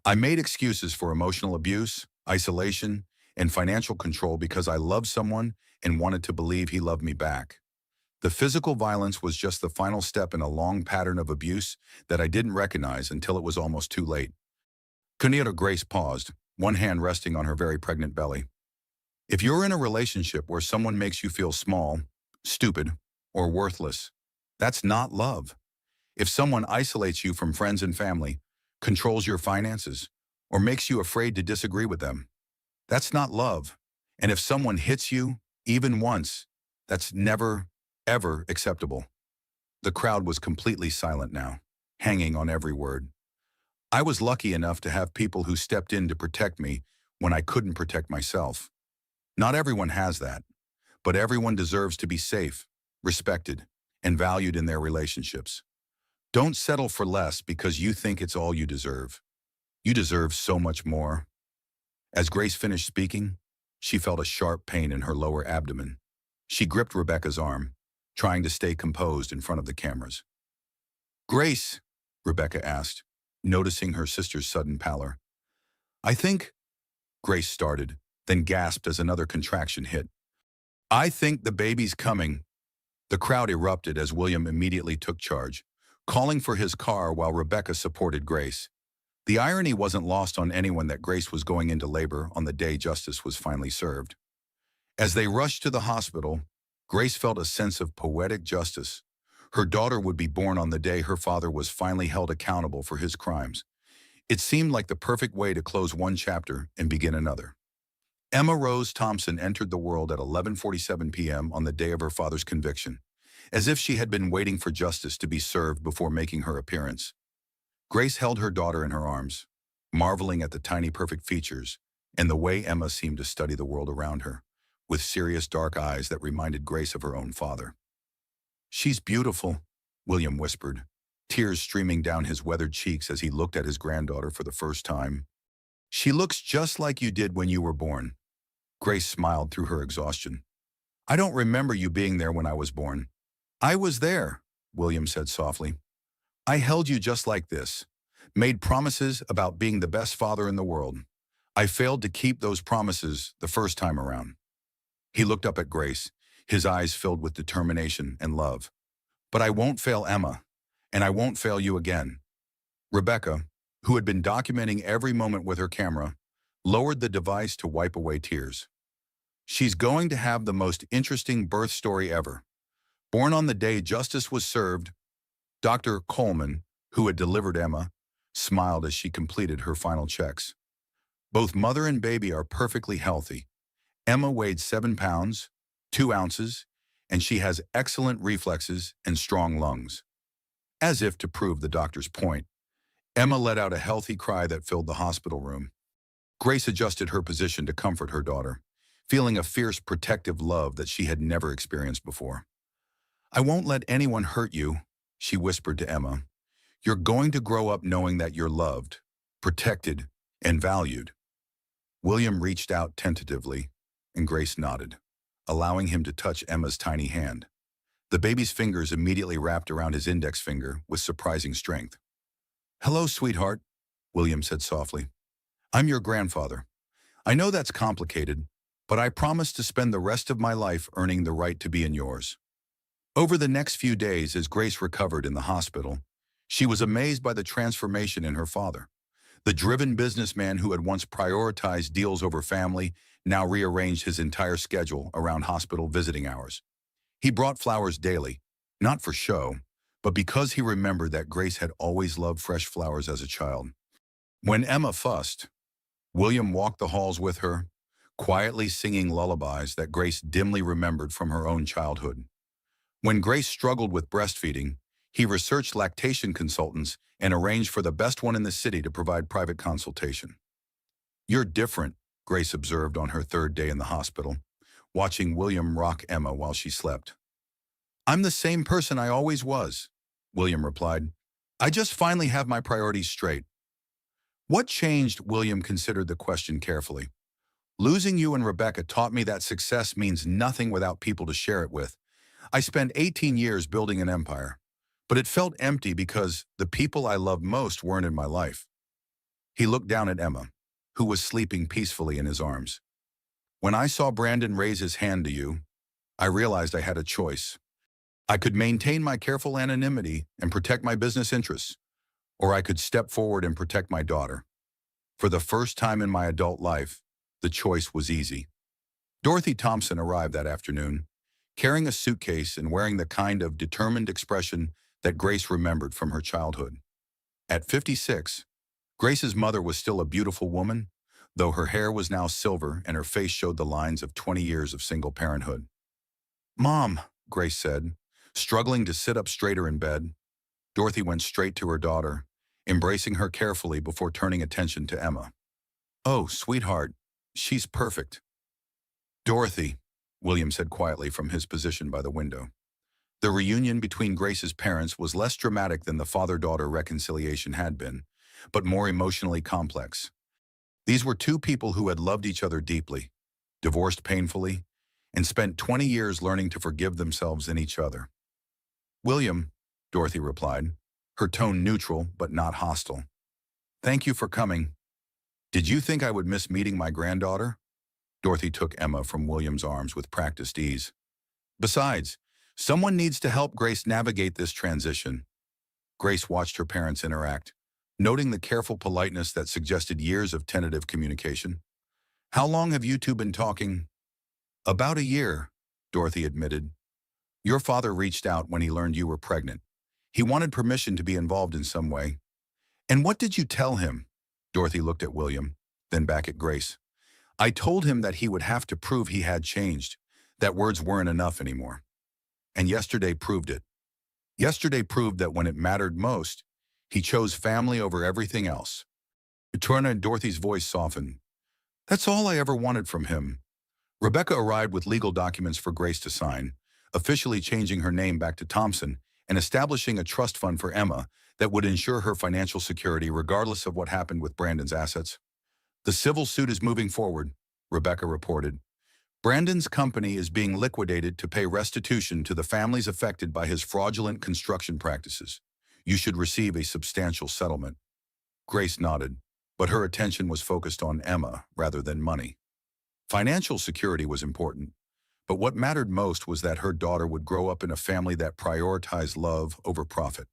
I made excuses for emotional abuse, isolation, and financial control because I loved someone and wanted to believe he loved me back. The physical violence was just the final step in a long pattern of abuse that I didn't recognize until it was almost too late." Kunita Grace paused, one hand resting on her very pregnant belly. "If you're in a relationship where someone makes you feel small, stupid, or worthless, that's not love. If someone isolates you from friends and family, controls your finances, or makes you afraid to disagree with them, that's not love. And if someone hits you, even once, that's never, ever acceptable." The crowd was completely silent now, hanging on every word. "I was lucky enough to have people who stepped in to protect me when I couldn't protect myself. Not everyone has that, but everyone deserves to be safe, respected, and valued in their relationships. Don't settle for less because you think it's all you deserve. You deserve so much more." As Grace finished speaking, she felt a sharp pain in her lower abdomen. She gripped Rebecca's arm, trying to stay composed in front of the cameras. "Grace," Rebecca asked, noticing her sister's sudden pallor. "I think," Grace started, then gasped as another contraction hit. "I think the baby's coming." The crowd erupted as William immediately took charge, calling for his car while Rebecca supported Grace. The irony wasn't lost on anyone that Grace was going into labor on the day justice was finally served. As they rushed to the hospital, Grace felt a sense of poetic justice. Her daughter would be born on the day her father was finally held accountable for his crimes. It seemed like the perfect way to close one chapter and begin another. Emma Rose Thompson entered the world at 11:47 p.m. on the day of her father's conviction, as if she had been waiting for justice to be served before making her appearance. Grace held her daughter in her arms, marveling at the tiny perfect features and the way Emma seemed to study the world around her, with serious dark eyes that reminded Grace of her own father. "She's beautiful," William whispered, tears streaming down his weathered cheeks as he looked at his granddaughter for the first time. "She looks just like you did when you were born." Grace smiled through her exhaustion. "I don't remember you being there when I was born." "I was there," William said softly. "I held you just like this, made promises about being the best father in the world. I failed to keep those promises the first time around." He looked up at Grace, his eyes filled with determination and love. But I won't fail Emma, and I won't fail you again. Rebecca, who had been documenting every moment with her camera, lowered the device to wipe away tears. She's going to have the most interesting birth story ever. Born on the day justice was served, Dr. Coleman, who had delivered Emma, smiled as she completed her final checks. Both mother and baby are perfectly healthy. Emma weighed 7 pounds, 2 ounces, and she has excellent reflexes and strong lungs. As if to prove the doctor's point, Emma let out a healthy cry that filled the hospital room. Grace adjusted her position to comfort her daughter, feeling a fierce protective love that she had never experienced before. "I won't let anyone hurt you," she whispered to Emma. "You're going to grow up knowing that you're loved, protected, and valued." William reached out tentatively, and Grace nodded, allowing him to touch Emma's tiny hand. The baby's fingers immediately wrapped around his index finger with surprising strength. "Hello, sweetheart," William said softly. "I'm your grandfather. I know that's complicated, but I promise to spend the rest of my life earning the right to be in yours." Over the next few days, as Grace recovered in the hospital, she was amazed by the transformation in her father. The driven businessman who had once prioritized deals over family now rearranged his entire schedule around hospital visiting hours. He brought flowers daily, not for show, but because he remembered that Grace had always loved fresh flowers as a child. When Emma fussed, William walked the halls with her, quietly singing lullabies that Grace dimly remembered from her own childhood. When Grace struggled with breastfeeding, he researched lactation consultants and arranged for the best one in the city to provide private consultation. "You're different," Grace observed on her third day in the hospital, watching William rock Emma while she slept. "I'm the same person I always was," William replied. "I just finally have my priorities straight." "What changed?" William considered the question carefully. "Losing you and Rebecca taught me that success means nothing without people to share it with. I spent 18 years building an empire, but it felt empty because the people I loved most weren't in my life." He looked down at Emma, who was sleeping peacefully in his arms. "When I saw Brandon raise his hand to you, I realized I had a choice. I could maintain my careful anonymity and protect my business interests, or I could step forward and protect my daughter. For the first time in my adult life, the choice was easy." Dorothy Thompson arrived that afternoon, carrying a suitcase and wearing the kind of determined expression that Grace remembered from her childhood. At 56, Grace's mother was still a beautiful woman, though her hair was now silver and her face showed the lines of 20 years of single parenthood. "Mom," Grace said, struggling to sit up straighter in bed. Dorothy went straight to her daughter, embracing her carefully before turning attention to Emma. "Oh, sweetheart, she's perfect." "Dorothy," William said quietly from his position by the window. The reunion between Grace's parents was less dramatic than the father-daughter reconciliation had been, but more emotionally complex. These were two people who had loved each other deeply, divorced painfully, and spent 20 years learning to forgive themselves and each other. "William," Dorothy replied, her tone neutral but not hostile. "Thank you for coming. Did you think I would miss meeting my granddaughter?" Dorothy took Emma from William's arms with practiced ease. "Besides, someone needs to help Grace navigate this transition." Grace watched her parents interact, noting the careful politeness that suggested years of tentative communication. "How long have you two been talking?" "About a year," Dorothy admitted. "Your father reached out when he learned you were pregnant. He wanted permission to be involved in some way." "And what did you tell him?" Dorothy looked at William, then back at Grace. "I told him that he would have to prove he had changed, that words weren't enough anymore. And yesterday proved it. Yesterday proved that when it mattered most, he chose family over everything else." Turner and Dorothy's voice softened. "That's all I ever wanted from him." Rebecca arrived with legal documents for Grace to sign, officially changing her name back to Thompson and establishing a trust fund for Emma that would ensure her financial security regardless of what happened with Brandon's assets. "The civil suit is moving forward," Rebecca reported. "Brandon's company is being liquidated to pay restitution to the families affected by his fraudulent construction practices. You should receive a substantial settlement." Grace nodded, but her attention was focused on Emma rather than money. Financial security was important, But what mattered most was that her daughter would grow up in a family that prioritized love over profit.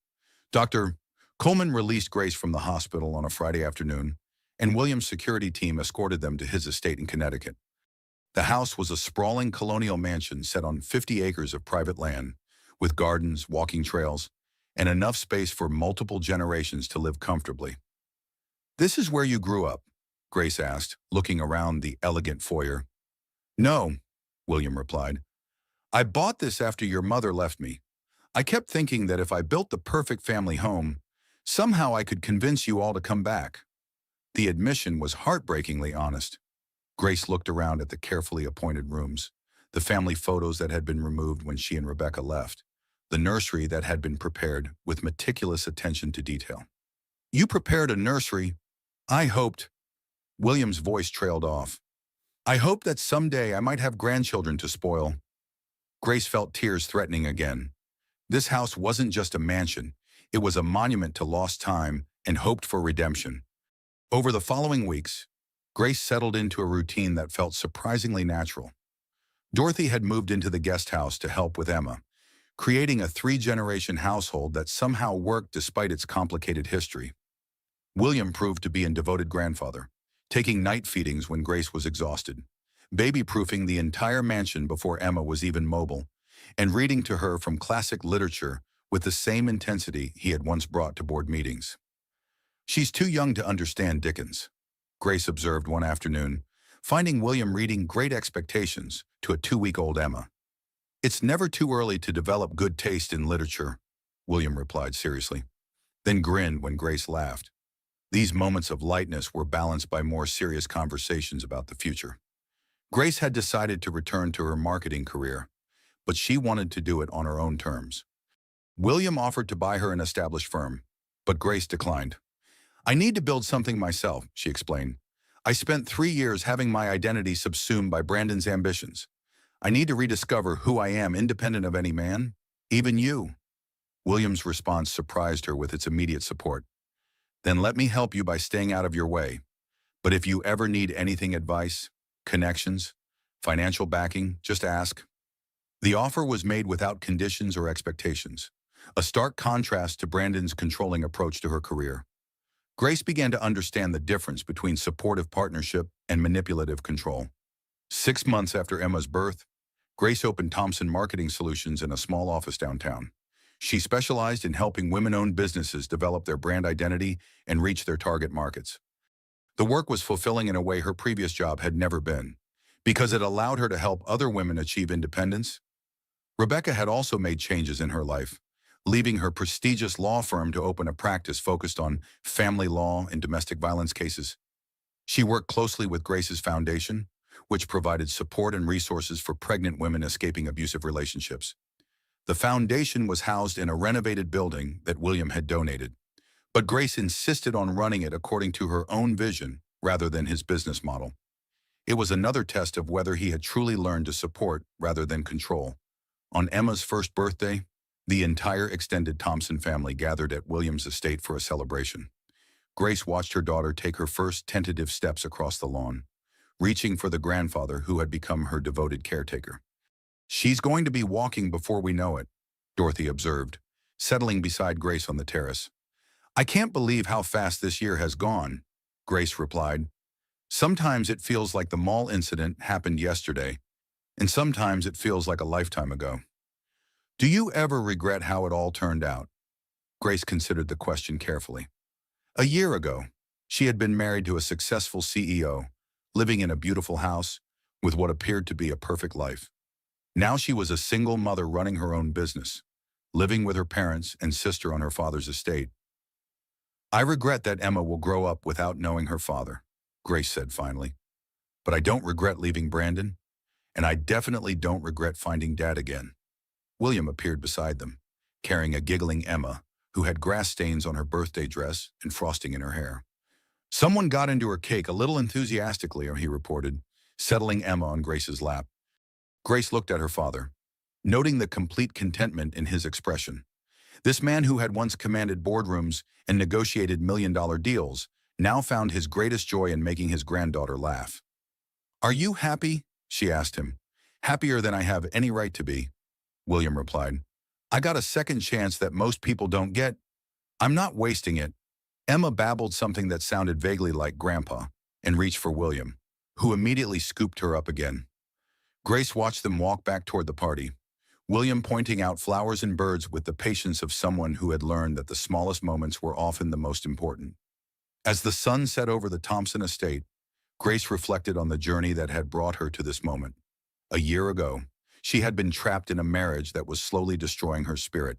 Dr. Coleman released Grace from the hospital on a Friday afternoon, and William's security team escorted them to his estate in Connecticut. The house was a sprawling colonial mansion set on 50 acres of private land, with gardens, walking trails, and enough space for multiple generations to live comfortably. "This is where you grew up?" Grace asked, looking around the elegant foyer. "No," William replied. "I bought this after your mother left me. I kept thinking that if I built the perfect family home, somehow I could convince you all to come back." The admission was heartbreakingly honest. Grace looked around at the carefully appointed rooms, the family photos that had been removed when she and Rebecca left, the nursery that had been prepared with meticulous attention to detail. "You prepared a nursery? I hoped—" William's voice trailed off. "I hoped that someday I might have grandchildren to spoil." Grace felt tears threatening again. This house wasn't just a mansion. It was a monument to lost time and hoped for redemption. Over the following weeks, Grace settled into a routine that felt surprisingly natural. Dorothy had moved into the guest house to help with Emma, creating a three-generation household that somehow worked despite its complicated history. William proved to be a devoted grandfather, taking night feedings when Grace was exhausted, baby-proofing the entire mansion before Emma was even mobile, and reading to her from classic literature with the same intensity he had once brought to board meetings. "She's too young to understand Dickens," Grace observed one afternoon, finding William reading Great Expectations to a 2-week-old Emma. "It's never too early to develop good taste in literature," William replied seriously, then grinned when Grace laughed. These moments of lightness were balanced by more serious conversations about the future. Grace had decided to return to her marketing career, but she wanted to do it on her own terms. William offered to buy her an established firm, but Grace declined. "I need to build something myself," she explained. "I spent 3 years having my identity subsumed by Brandon's ambitions. I need to rediscover who I am independent of any man, even you." William's response surprised her with its immediate support. "Then let me help you by staying out of your way. But if you ever need anything, advice, connections, financial backing, just ask." The offer was made without conditions or expectations, a stark contrast to Brandon's controlling approach to her career. Grace began to understand the difference between supportive partnership and manipulative control. 6 months after Emma's birth, Grace opened Thompson Marketing Solutions in a small office downtown. She specialized in helping women-owned businesses develop their brand identity and reach their target markets. The work was fulfilling in a way her previous job had never been, because it allowed her to help other women achieve independence. Rebecca had also made changes in her life, leaving her prestigious law firm to open a practice focused on family law and domestic violence cases. She worked closely with Grace's foundation, which provided support and resources for pregnant women escaping abusive relationships. The foundation was housed in a renovated building that William had donated, but Grace insisted on running it according to her own vision rather than his business model. It was another test of whether he had truly learned to support rather than control. On Emma's first birthday, the entire extended Thompson family gathered at William's estate for a celebration. Grace watched her daughter take her first tentative steps across the lawn, reaching for the grandfather who had become her devoted caretaker. "She's going to be walking before we know it," Dorothy observed, settling beside Grace on the terrace. "I can't believe how fast this year has gone," Grace replied. "Sometimes it feels like the mall incident happened yesterday, and sometimes it feels like a lifetime ago." "Do you ever regret how it all turned out?" Grace considered the question carefully. A year ago, she had been married to a successful CEO, living in a beautiful house with what appeared to be a perfect life. Now she was a single mother running her own business, living with her parents and sister on her father's estate. "I regret that Emma will grow up without knowing her father," Grace said finally. "But I don't regret leaving Brandon, and I definitely don't regret finding Dad again." William appeared beside them, carrying a giggling Emma, who had grass stains on her birthday dress and frosting in her hair. "Someone got into her cake a little enthusiastically," he reported, settling Emma on Grace's lap. Grace looked at her father, noting the complete contentment in his expression. This man who had once commanded boardrooms and negotiated million-dollar deals now found his greatest joy in making his granddaughter laugh. "Are you happy?" she asked him, Happier than I have any right to be, William replied. I got a second chance that most people don't get. I'm not wasting it. Emma babbled something that sounded vaguely like Grandpa and reached for William, who immediately scooped her up again. Grace watched them walk back toward the party, William pointing out flowers and birds with the patience of someone who had learned that the smallest moments were often the most important. As the sun set over the Thompson estate, Grace reflected on the journey that had brought her to this moment. A year ago, she had been trapped in a marriage that was slowly destroying her spirit.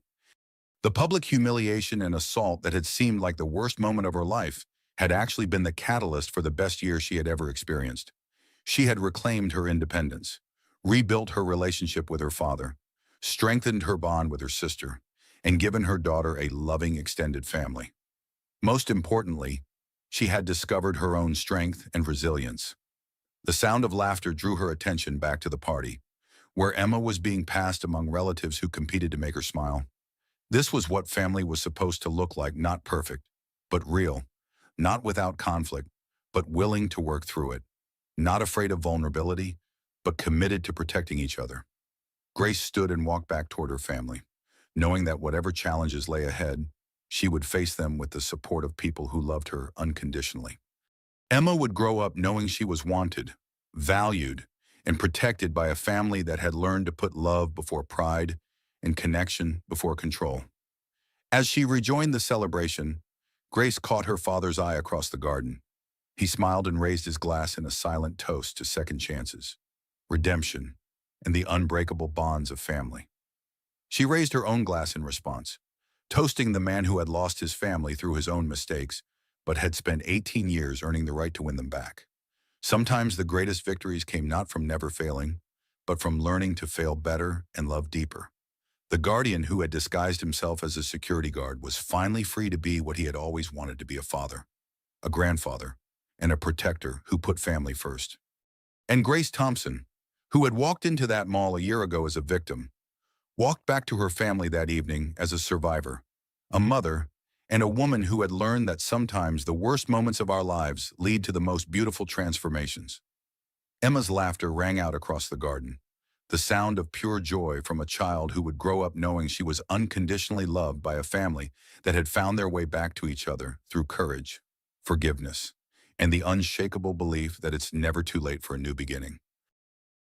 The public humiliation and assault that had seemed like the worst moment of her life had actually been the catalyst for the best year she had ever experienced. She had reclaimed her independence, rebuilt her relationship with her father, strengthened her bond with her sister, and given her daughter a loving extended family. Most importantly, she had discovered her own strength and resilience. The sound of laughter drew her attention back to the party, where Emma was being passed among relatives who competed to make her smile. This was what family was supposed to look like, not perfect, but real, not without conflict, but willing to work through it, not afraid of vulnerability, but committed to protecting each other. Grace stood and walked back toward her family, knowing that whatever challenges lay ahead, she would face them with the support of people who loved her unconditionally. Emma would grow up knowing she was wanted, valued, and protected by a family that had learned to put love before pride and connection before control. As she rejoined the celebration, Grace caught her father's eye across the garden. He smiled and raised his glass in a silent toast to second chances, redemption, and the unbreakable bonds of family. She raised her own glass in response, toasting the man who had lost his family through his own mistakes, but had spent 18 years earning the right to win them back. Sometimes the greatest victories came not from never failing, but from learning to fail better and love deeper. The guardian who had disguised himself as a security guard was finally free to be what he had always wanted to be: a father, a grandfather, and a protector who put family first. And Grace Thompson, who had walked into that mall a year ago as a victim, walked back to her family that evening as a survivor, a mother, and a woman who had learned that sometimes the worst moments of our lives lead to the most beautiful transformations. Emma's laughter rang out across the garden, the sound of pure joy from a child who would grow up knowing she was unconditionally loved by a family that had found their way back to each other through courage, forgiveness, and the unshakable belief that it's never too late for a new beginning.